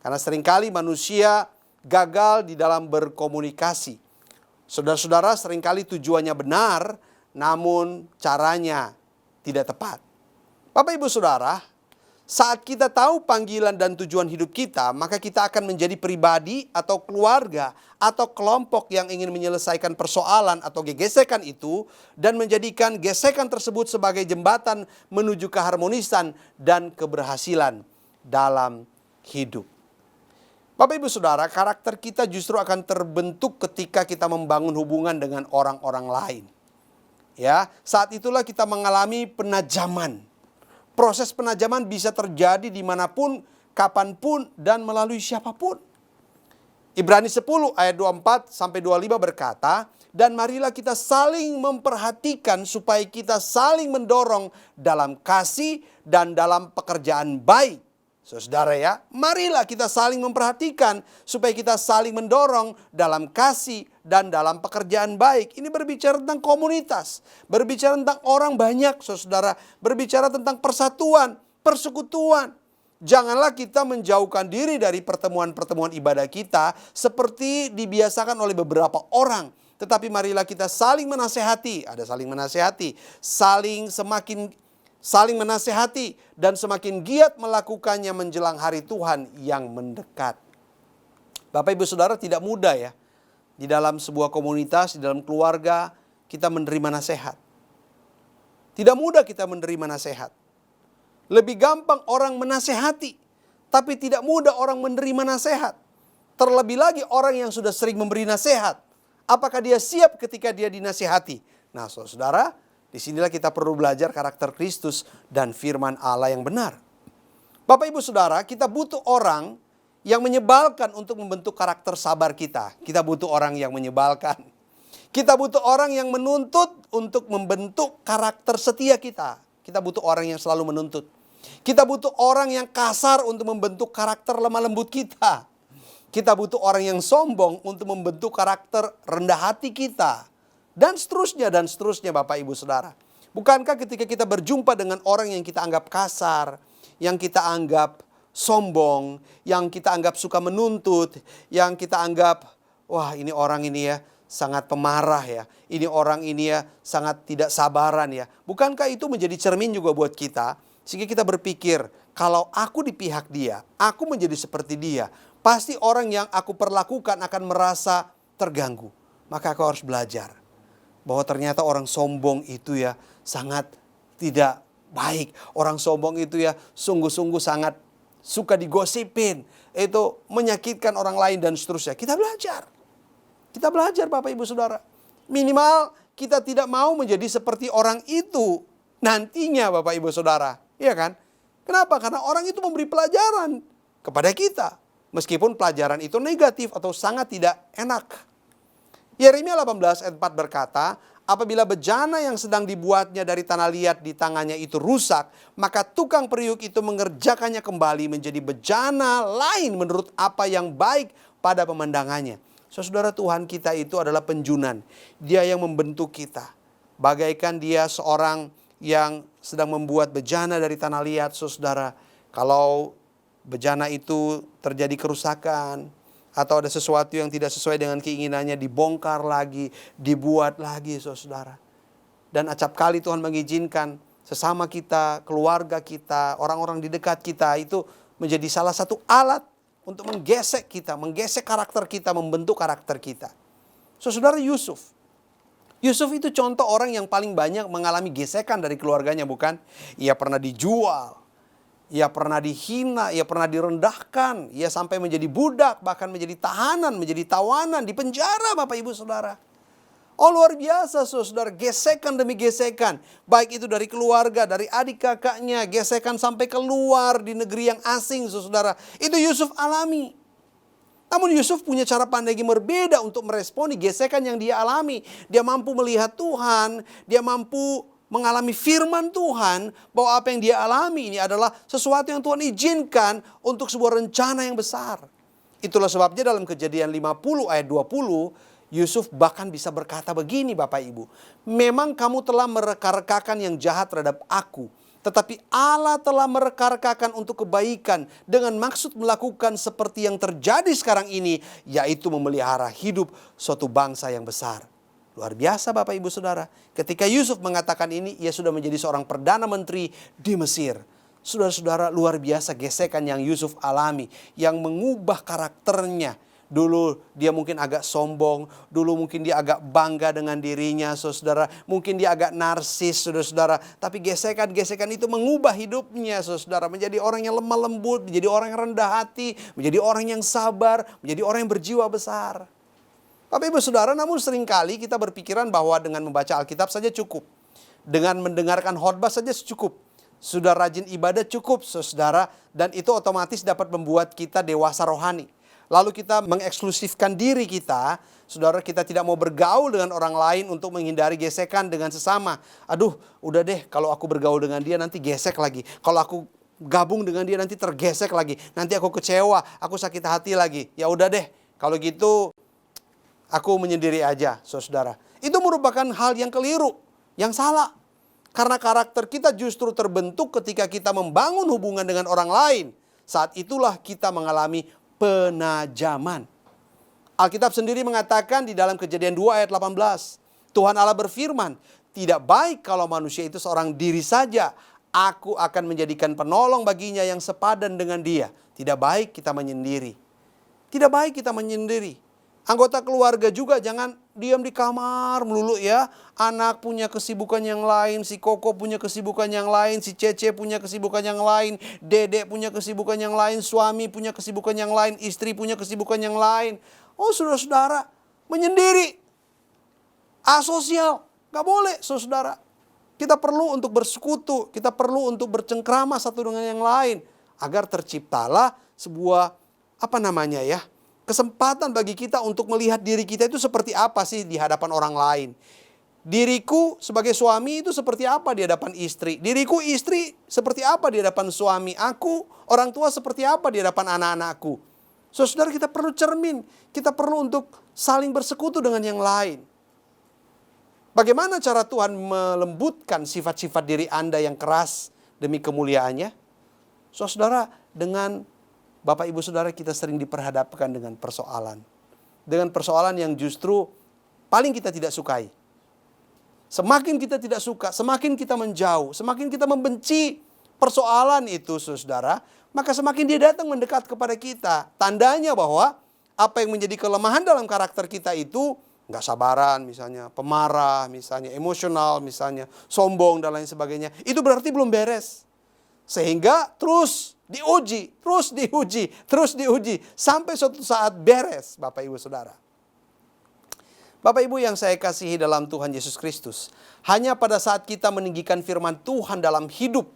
Karena seringkali manusia gagal di dalam berkomunikasi. Saudara-saudara, seringkali tujuannya benar, namun caranya tidak tepat. Bapak Ibu Saudara, saat kita tahu panggilan dan tujuan hidup kita, maka kita akan menjadi pribadi atau keluarga atau kelompok yang ingin menyelesaikan persoalan atau gesekan itu dan menjadikan gesekan tersebut sebagai jembatan menuju keharmonisan dan keberhasilan dalam hidup. Bapak Ibu Saudara, karakter kita justru akan terbentuk ketika kita membangun hubungan dengan orang-orang lain. Ya, saat itulah kita mengalami penajaman. Proses penajaman bisa terjadi dimanapun, kapanpun, dan melalui siapapun. Ibrani 10 ayat 24 sampai 25 berkata, dan marilah kita saling memperhatikan supaya kita saling mendorong dalam kasih dan dalam pekerjaan baik. Saudara ya, marilah kita saling memperhatikan supaya kita saling mendorong dalam kasih dan dalam pekerjaan baik. Ini berbicara tentang komunitas, berbicara tentang orang banyak, saudara, berbicara tentang persatuan, persekutuan. Janganlah kita menjauhkan diri dari pertemuan-pertemuan ibadah kita seperti dibiasakan oleh beberapa orang. Tetapi marilah kita saling menasehati, ada saling menasehati, saling menasehati dan semakin giat melakukannya menjelang hari Tuhan yang mendekat. Bapak Ibu Saudara, tidak mudah ya. Di dalam sebuah komunitas, di dalam keluarga, kita menerima nasihat. Tidak mudah kita menerima nasihat. Lebih gampang orang menasehati, tapi tidak mudah orang menerima nasihat. Terlebih lagi orang yang sudah sering memberi nasihat. Apakah dia siap ketika dia dinasihati? Nah, saudara, disinilah kita perlu belajar karakter Kristus dan firman Allah yang benar. Bapak Ibu Saudara, kita butuh orang yang menyebalkan untuk membentuk karakter sabar kita. Kita butuh orang yang menyebalkan. Kita butuh orang yang menuntut untuk membentuk karakter setia kita. Kita butuh orang yang selalu menuntut. Kita butuh orang yang kasar untuk membentuk karakter lemah lembut kita. Kita butuh orang yang sombong untuk membentuk karakter rendah hati kita. Dan seterusnya Bapak Ibu Saudara. Bukankah ketika kita berjumpa dengan orang yang kita anggap kasar, yang kita anggap sombong, yang kita anggap suka menuntut, yang kita anggap, wah ini orang ini ya sangat pemarah ya, ini orang ini ya sangat tidak sabaran ya. Bukankah itu menjadi cermin juga buat kita? Sehingga kita berpikir, kalau aku di pihak dia, aku menjadi seperti dia, pasti orang yang aku perlakukan akan merasa terganggu. Maka aku harus belajar bahwa ternyata orang sombong itu ya sangat tidak baik. Orang sombong itu ya sungguh-sungguh sangat suka digosipin. Itu menyakitkan orang lain dan seterusnya. Kita belajar. Kita belajar Bapak Ibu Saudara. Minimal kita tidak mau menjadi seperti orang itu nantinya Bapak Ibu Saudara. Iya kan? Kenapa? Karena orang itu memberi pelajaran kepada kita. Meskipun pelajaran itu negatif atau sangat tidak enak. Yeremia 18 ayat 4 berkata, apabila bejana yang sedang dibuatnya dari tanah liat di tangannya itu rusak, maka tukang periuk itu mengerjakannya kembali menjadi bejana lain menurut apa yang baik pada pemandangannya. Saudara, Tuhan kita itu adalah penjunan. Dia yang membentuk kita. Bagaikan dia seorang yang sedang membuat bejana dari tanah liat, saudara. Kalau bejana itu terjadi kerusakan, atau ada sesuatu yang tidak sesuai dengan keinginannya, dibongkar lagi, dibuat lagi, saudara. Dan acap kali Tuhan mengizinkan sesama kita, keluarga kita, orang-orang di dekat kita itu menjadi salah satu alat untuk menggesek kita, menggesek karakter kita, membentuk karakter kita. Saudara, Yusuf itu contoh orang yang paling banyak mengalami gesekan dari keluarganya, bukan? Ia pernah dijual, ia pernah dihina, ia pernah direndahkan, ia sampai menjadi budak, bahkan menjadi tahanan, menjadi tawanan, di penjara Bapak Ibu Saudara. Oh luar biasa saudara, gesekan demi gesekan. Baik itu dari keluarga, dari adik kakaknya, gesekan sampai keluar di negeri yang asing saudara. Itu Yusuf alami. Namun Yusuf punya cara pandang yang berbeda untuk meresponi gesekan yang dia alami. Dia mampu melihat Tuhan, dia mampu mengalami firman Tuhan bahwa apa yang dia alami ini adalah sesuatu yang Tuhan izinkan untuk sebuah rencana yang besar. Itulah sebabnya dalam Kejadian 50 ayat 20, Yusuf bahkan bisa berkata begini Bapak Ibu. Memang kamu telah mereka-rekakan yang jahat terhadap aku, tetapi Allah telah mereka-rekakan untuk kebaikan dengan maksud melakukan seperti yang terjadi sekarang ini, yaitu memelihara hidup suatu bangsa yang besar. Luar biasa Bapak Ibu Saudara. Ketika Yusuf mengatakan ini, ia sudah menjadi seorang perdana menteri di Mesir. Saudara-saudara, luar biasa gesekan yang Yusuf alami, yang mengubah karakternya. Dulu dia mungkin agak sombong, dulu mungkin dia agak bangga dengan dirinya, saudara. Mungkin dia agak narsis, saudara-saudara. Tapi gesekan-gesekan itu mengubah hidupnya, saudara. Menjadi orang yang lemah lembut, menjadi orang yang rendah hati, menjadi orang yang sabar, menjadi orang yang berjiwa besar. Bapak Ibu Saudara, namun seringkali kita berpikiran bahwa dengan membaca Alkitab saja cukup. Dengan mendengarkan khotbah saja cukup. Sudah rajin ibadah cukup, saudara. Dan itu otomatis dapat membuat kita dewasa rohani. lalu kita mengeksklusifkan diri kita, saudara, kita tidak mau bergaul dengan orang lain untuk menghindari gesekan dengan sesama. Aduh, udah deh, kalau aku bergaul dengan dia nanti gesek lagi. Kalau aku gabung dengan dia nanti tergesek lagi. Nanti aku kecewa, aku sakit hati lagi. Ya udah deh, kalau gitu aku menyendiri aja, saudara. Itu merupakan hal yang keliru, yang salah. Karena karakter kita justru terbentuk ketika kita membangun hubungan dengan orang lain. Saat itulah kita mengalami penajaman. Alkitab sendiri mengatakan di dalam Kejadian 2 ayat 18. Tuhan Allah berfirman, tidak baik kalau manusia itu seorang diri saja. Aku akan menjadikan penolong baginya yang sepadan dengan dia. Tidak baik kita menyendiri. Tidak baik kita menyendiri. Anggota keluarga juga jangan diam di kamar melulu ya. Anak punya kesibukan yang lain, si Koko punya kesibukan yang lain, si Cece punya kesibukan yang lain, Dedek punya kesibukan yang lain, suami punya kesibukan yang lain, istri punya kesibukan yang lain. Oh saudara-saudara, menyendiri, asosial, gak boleh saudara. Kita perlu untuk bersekutu, kita perlu untuk bercengkrama satu dengan yang lain. Agar terciptalah sebuah, kesempatan bagi kita untuk melihat diri kita itu seperti apa sih di hadapan orang lain. Diriku sebagai suami itu seperti apa di hadapan istri. Diriku istri seperti apa di hadapan suami. Aku orang tua seperti apa di hadapan anak-anakku. Saudara, kita perlu cermin. Kita perlu untuk saling bersekutu dengan yang lain. Bagaimana cara Tuhan melembutkan sifat-sifat diri Anda yang keras demi kemuliaannya? Saudara, dengan Bapak Ibu Saudara kita sering diperhadapkan dengan persoalan. Dengan persoalan yang justru paling kita tidak sukai. Semakin kita tidak suka, semakin kita menjauh, semakin kita membenci persoalan itu saudara, maka semakin dia datang mendekat kepada kita. Tandanya bahwa apa yang menjadi kelemahan dalam karakter kita itu nggak sabaran misalnya, pemarah misalnya, emosional misalnya, sombong dan lain sebagainya. Itu berarti belum beres. Sehingga terus diuji sampai suatu saat beres, Bapak Ibu Saudara. Bapak Ibu yang saya kasihi dalam Tuhan Yesus Kristus, hanya pada saat kita meninggikan firman Tuhan dalam hidup,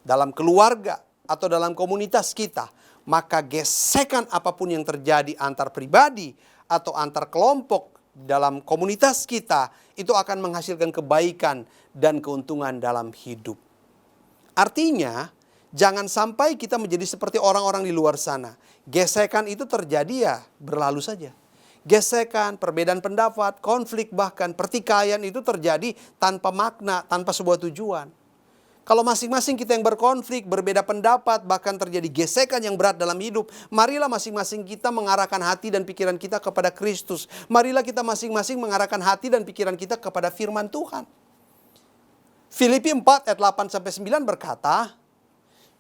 dalam keluarga, atau dalam komunitas kita, maka gesekan apapun yang terjadi antar pribadi atau antar kelompok dalam komunitas kita, itu akan menghasilkan kebaikan dan keuntungan dalam hidup. Artinya, jangan sampai kita menjadi seperti orang-orang di luar sana. Gesekan itu terjadi ya berlalu saja. Gesekan, perbedaan pendapat, konflik bahkan pertikaian itu terjadi tanpa makna, tanpa sebuah tujuan. Kalau masing-masing kita yang berkonflik, berbeda pendapat, bahkan terjadi gesekan yang berat dalam hidup, marilah masing-masing kita mengarahkan hati dan pikiran kita kepada Kristus. Marilah kita masing-masing mengarahkan hati dan pikiran kita kepada firman Tuhan. Filipi 4 ayat 8-9 berkata,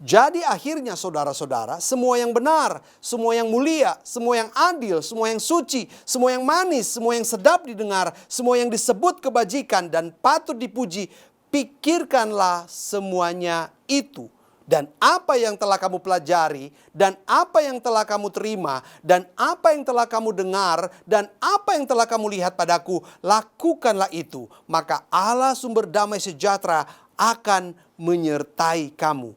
jadi akhirnya saudara-saudara, semua yang benar, semua yang mulia, semua yang adil, semua yang suci, semua yang manis, semua yang sedap didengar, semua yang disebut kebajikan dan patut dipuji, pikirkanlah semuanya itu. Dan apa yang telah kamu pelajari, dan apa yang telah kamu terima, dan apa yang telah kamu dengar, dan apa yang telah kamu lihat padaku, lakukanlah itu. Maka Allah sumber damai sejahtera akan menyertai kamu.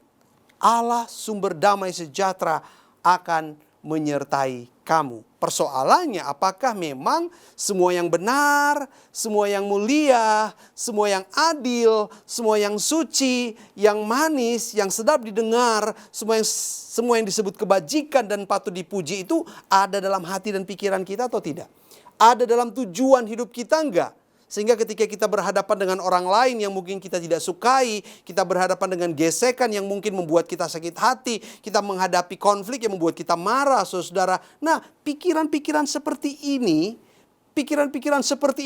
Allah sumber damai sejahtera akan menyertai kamu. Persoalannya apakah memang semua yang benar, semua yang mulia, semua yang adil, semua yang suci, yang manis, yang sedap didengar, semua yang disebut kebajikan dan patut dipuji itu ada dalam hati dan pikiran kita atau tidak? Ada dalam tujuan hidup kita enggak? Sehingga ketika kita berhadapan dengan orang lain yang mungkin kita tidak sukai, kita berhadapan dengan gesekan yang mungkin membuat kita sakit hati, kita menghadapi konflik yang membuat kita marah, saudara. Nah, pikiran-pikiran seperti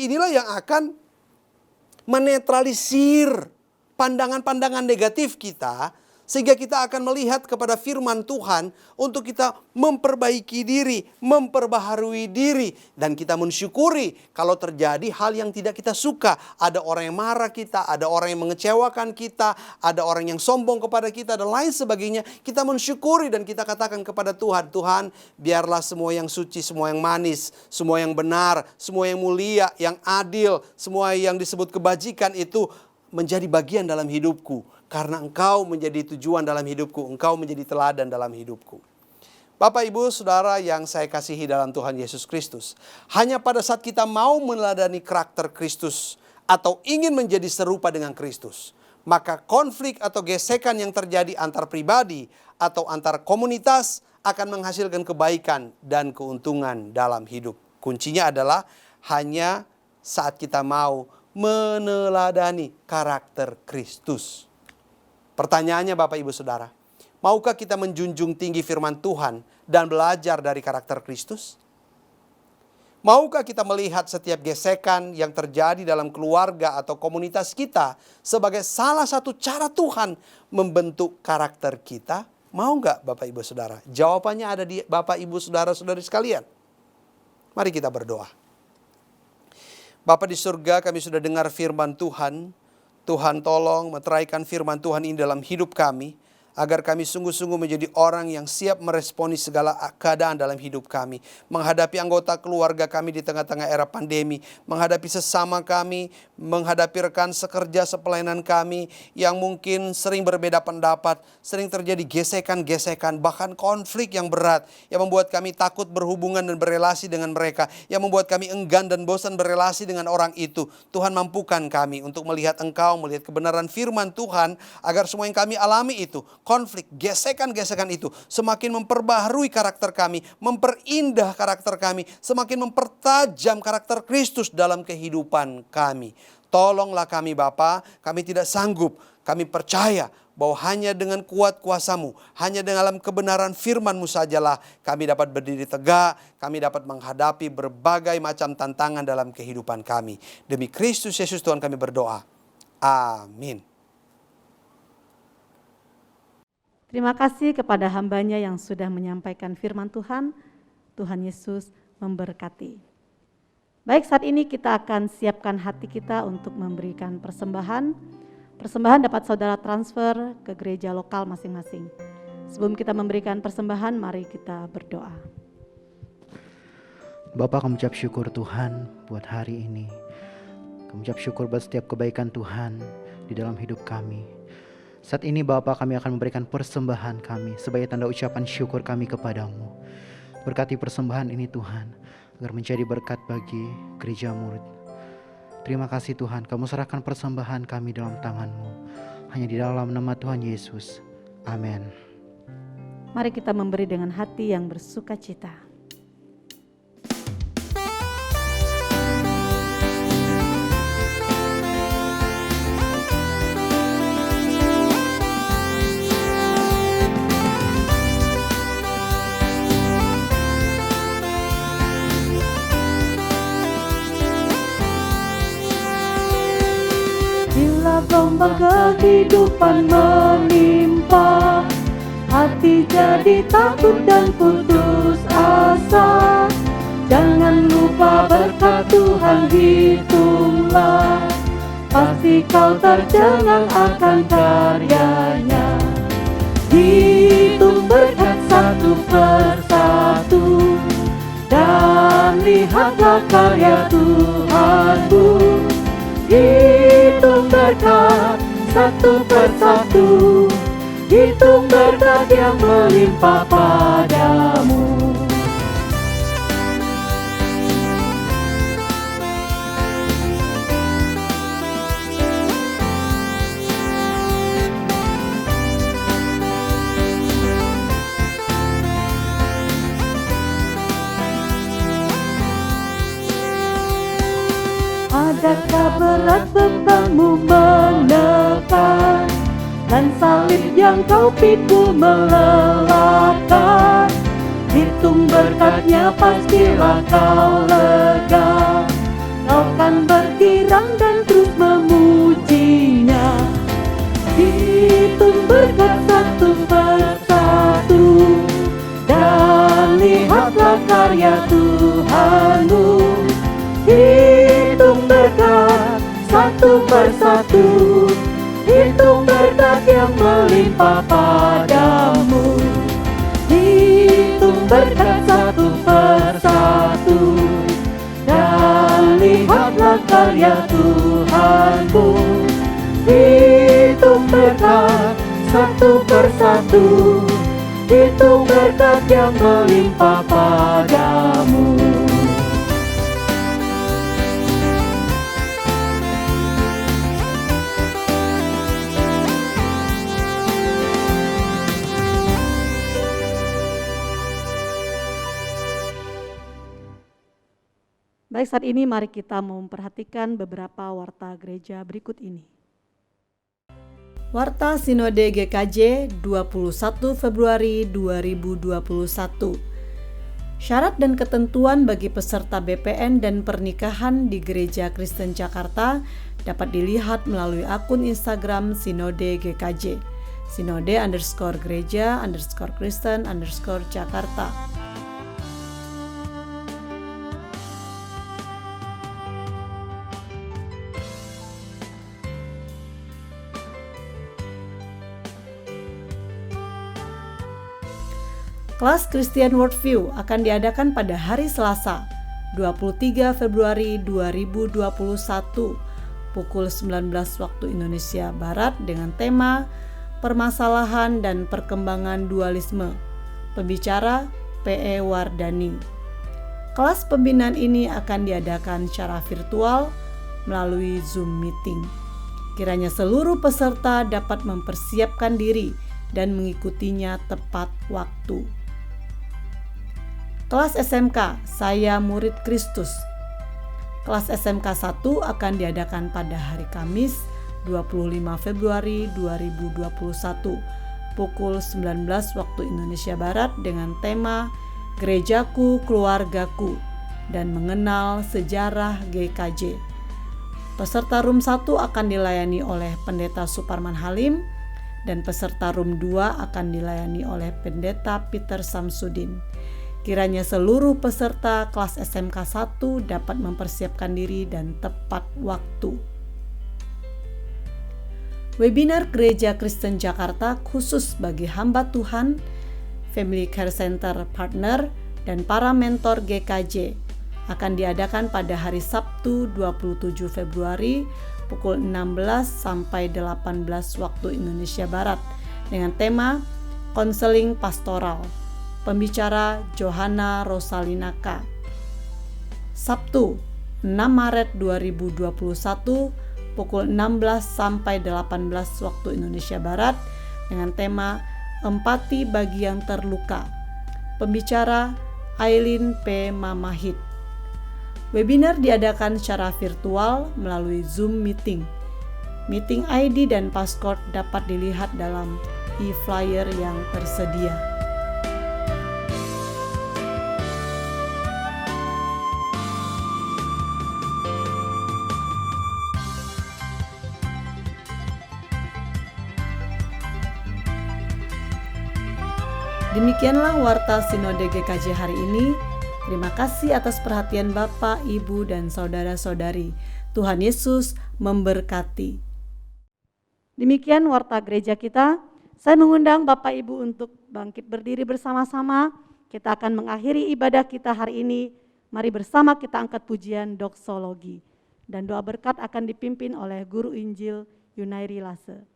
inilah yang akan menetralisir pandangan-pandangan negatif kita, sehingga kita akan melihat kepada firman Tuhan untuk kita memperbaiki diri, memperbaharui diri. Dan kita mensyukuri kalau terjadi hal yang tidak kita suka. Ada orang yang marah kita, ada orang yang mengecewakan kita, ada orang yang sombong kepada kita dan lain sebagainya. Kita mensyukuri dan kita katakan kepada Tuhan, Tuhan biarlah semua yang suci, semua yang manis, semua yang benar, semua yang mulia, yang adil, semua yang disebut kebajikan itu menjadi bagian dalam hidupku. Karena Engkau menjadi tujuan dalam hidupku. Engkau menjadi teladan dalam hidupku. Bapak, Ibu, Saudara yang saya kasihi dalam Tuhan Yesus Kristus, hanya pada saat kita mau meneladani karakter Kristus atau ingin menjadi serupa dengan Kristus, maka konflik atau gesekan yang terjadi antar pribadi atau antar komunitas akan menghasilkan kebaikan dan keuntungan dalam hidup. Kuncinya adalah hanya saat kita mau meneladani karakter Kristus. Pertanyaannya Bapak, Ibu, Saudara, maukah kita menjunjung tinggi firman Tuhan dan belajar dari karakter Kristus? Maukah kita melihat setiap gesekan yang terjadi dalam keluarga atau komunitas kita sebagai salah satu cara Tuhan membentuk karakter kita? Mau nggak Bapak, Ibu, Saudara? Jawabannya ada di Bapak, Ibu, Saudara-saudari sekalian. Mari kita berdoa. Bapa di surga, kami sudah dengar firman Tuhan. Tuhan tolong meteraikan firman Tuhan ini dalam hidup kami, agar kami sungguh-sungguh menjadi orang yang siap meresponi segala keadaan dalam hidup kami. Menghadapi anggota keluarga kami di tengah-tengah era pandemi. Menghadapi sesama kami, menghadapi rekan sekerja sepelayanan kami yang mungkin sering berbeda pendapat. Sering terjadi gesekan-gesekan, bahkan konflik yang berat yang membuat kami takut berhubungan dan berelasi dengan mereka. Yang membuat kami enggan dan bosan berelasi dengan orang itu. Tuhan, mampukan kami untuk melihat Engkau, melihat kebenaran firman Tuhan, agar semua yang kami alami itu, konflik, gesekan-gesekan itu semakin memperbaharui karakter kami, memperindah karakter kami, semakin mempertajam karakter Kristus dalam kehidupan kami. Tolonglah kami Bapa, kami tidak sanggup, kami percaya bahwa hanya dengan kuat kuasa-Mu, hanya dalam kebenaran firman-Mu sajalah kami dapat berdiri tegak, kami dapat menghadapi berbagai macam tantangan dalam kehidupan kami. Demi Kristus Yesus Tuhan kami berdoa. Amin. Terima kasih kepada hambanya yang sudah menyampaikan firman Tuhan. Tuhan Yesus memberkati. Baik, saat ini kita akan siapkan hati kita untuk memberikan persembahan. Persembahan dapat saudara transfer ke gereja lokal masing-masing. Sebelum kita memberikan persembahan, mari kita berdoa. Bapa, kami ucap syukur Tuhan buat hari ini. Kami ucap syukur buat setiap kebaikan Tuhan di dalam hidup kami. Saat ini Bapa, kami akan memberikan persembahan kami sebagai tanda ucapan syukur kami kepadamu. Berkati persembahan ini Tuhan, agar menjadi berkat bagi gereja murid. Terima kasih Tuhan, Kamu serahkan persembahan kami dalam tangan-Mu. Hanya di dalam nama Tuhan Yesus. Amin. Mari kita memberi dengan hati yang bersuka cita. Gelombang kehidupan menimpa, hati jadi takut dan putus asa. Jangan lupa berkat Tuhan hitunglah, pasti kau tercengang akan karyanya. Hitung berkat satu persatu, dan lihatlah karya Tuhanmu. Hitung berkat satu persatu, hitung berkat yang melimpah padamu. Adakah berat bebanmu menekan, dan salib yang kau pikul melelahkan? Hitung berkatnya, pastilah kau lega. Kau kan bergirang dan terus memujinya. Hitung berkat satu persatu, dan lihatlah karya Tuhanmu. Hitung berkat satu persatu, hitung berkat yang melimpah padamu. Hitung berkat satu persatu, dan lihatlah karya Tuhanmu. Hitung berkat satu persatu, hitung berkat yang melimpah padamu. Baik, saat ini mari kita memperhatikan beberapa warta gereja berikut ini. Warta Sinode GKJ 21 Februari 2021. Syarat dan ketentuan bagi peserta BPN dan pernikahan di Gereja Kristen Jakarta dapat dilihat melalui akun Instagram Sinode GKJ, Sinode_Gereja_Kristen_Jakarta. Kelas Christian Worldview akan diadakan pada hari Selasa, 23 Februari 2021, pukul 19 waktu Indonesia Barat dengan tema Permasalahan dan Perkembangan Dualisme. Pembicara P.E. Wardani. Kelas pembinaan ini akan diadakan secara virtual melalui Zoom meeting. Kiranya seluruh peserta dapat mempersiapkan diri dan mengikutinya tepat waktu. Kelas SMK, Saya Murid Kristus. Kelas SMK 1 akan diadakan pada hari Kamis, 25 Februari 2021, pukul 19 waktu Indonesia Barat dengan tema Gerejaku, Keluargaku, dan mengenal sejarah GKJ. Peserta Room 1 akan dilayani oleh Pendeta Suparman Halim, dan peserta Room 2 akan dilayani oleh Pendeta Peter Samsudin. Kiranya seluruh peserta kelas SMK 1 dapat mempersiapkan diri dan tepat waktu. Webinar Gereja Kristen Jakarta khusus bagi hamba Tuhan, Family Care Center Partner, dan para mentor GKJ akan diadakan pada hari Sabtu 27 Februari pukul 16 sampai 18 waktu Indonesia Barat dengan tema Konseling Pastoral. Pembicara Johanna Rosalinaka. Sabtu 6 Maret 2021 pukul 16 sampai 18 waktu Indonesia Barat dengan tema Empati bagi yang terluka. Pembicara Aileen P. Mamahit. Webinar diadakan secara virtual melalui Zoom meeting. Meeting ID dan passcode dapat dilihat dalam e-flyer yang tersedia. Demikianlah warta Sinode GKJ hari ini. Terima kasih atas perhatian Bapak, Ibu, dan saudara-saudari. Tuhan Yesus memberkati. Demikian warta gereja kita. Saya mengundang Bapak Ibu untuk bangkit berdiri bersama-sama. Kita akan mengakhiri ibadah kita hari ini. Mari bersama kita angkat pujian doksologi. Dan doa berkat akan dipimpin oleh Guru Injil Yunairi Lase.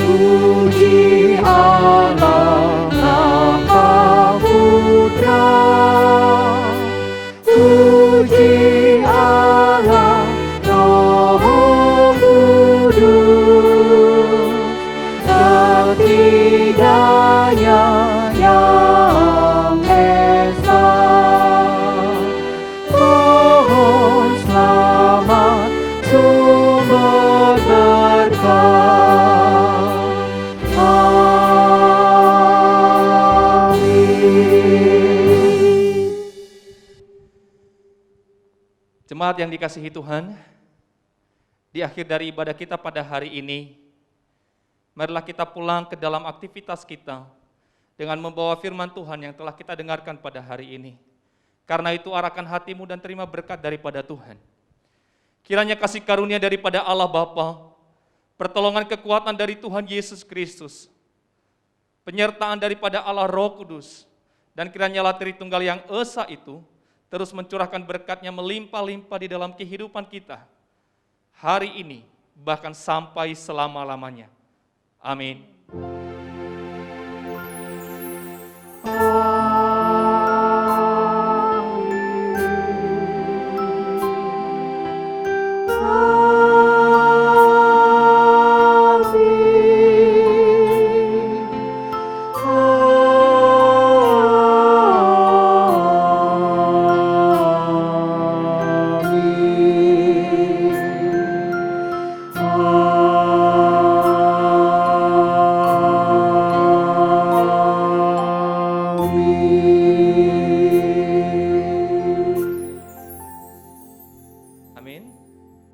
Puji Allah Maha Putra, puji Allah Roh Kudus, ketiganya yang esa. Mohon selamat sumber berkat. Jemaat yang dikasihi Tuhan, di akhir dari ibadah kita pada hari ini, marilah kita pulang ke dalam aktivitas kita dengan membawa firman Tuhan yang telah kita dengarkan pada hari ini. Karena itu arahkan hatimu dan terima berkat daripada Tuhan. Kiranya kasih karunia daripada Allah Bapa, pertolongan kekuatan dari Tuhan Yesus Kristus, penyertaan daripada Allah Roh Kudus, dan kiranya Allah Tritunggal yang esa itu terus mencurahkan berkat-Nya melimpah-limpah di dalam kehidupan kita, hari ini, bahkan sampai selama-lamanya. Amin. Amin.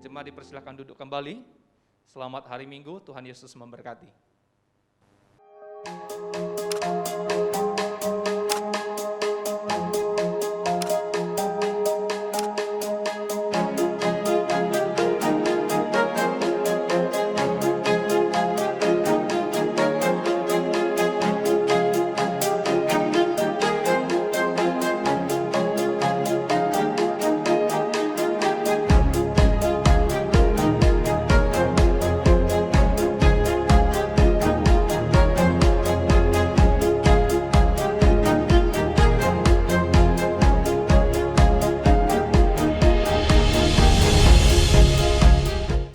Jemaat dipersilakan duduk kembali. Selamat hari Minggu, Tuhan Yesus memberkati.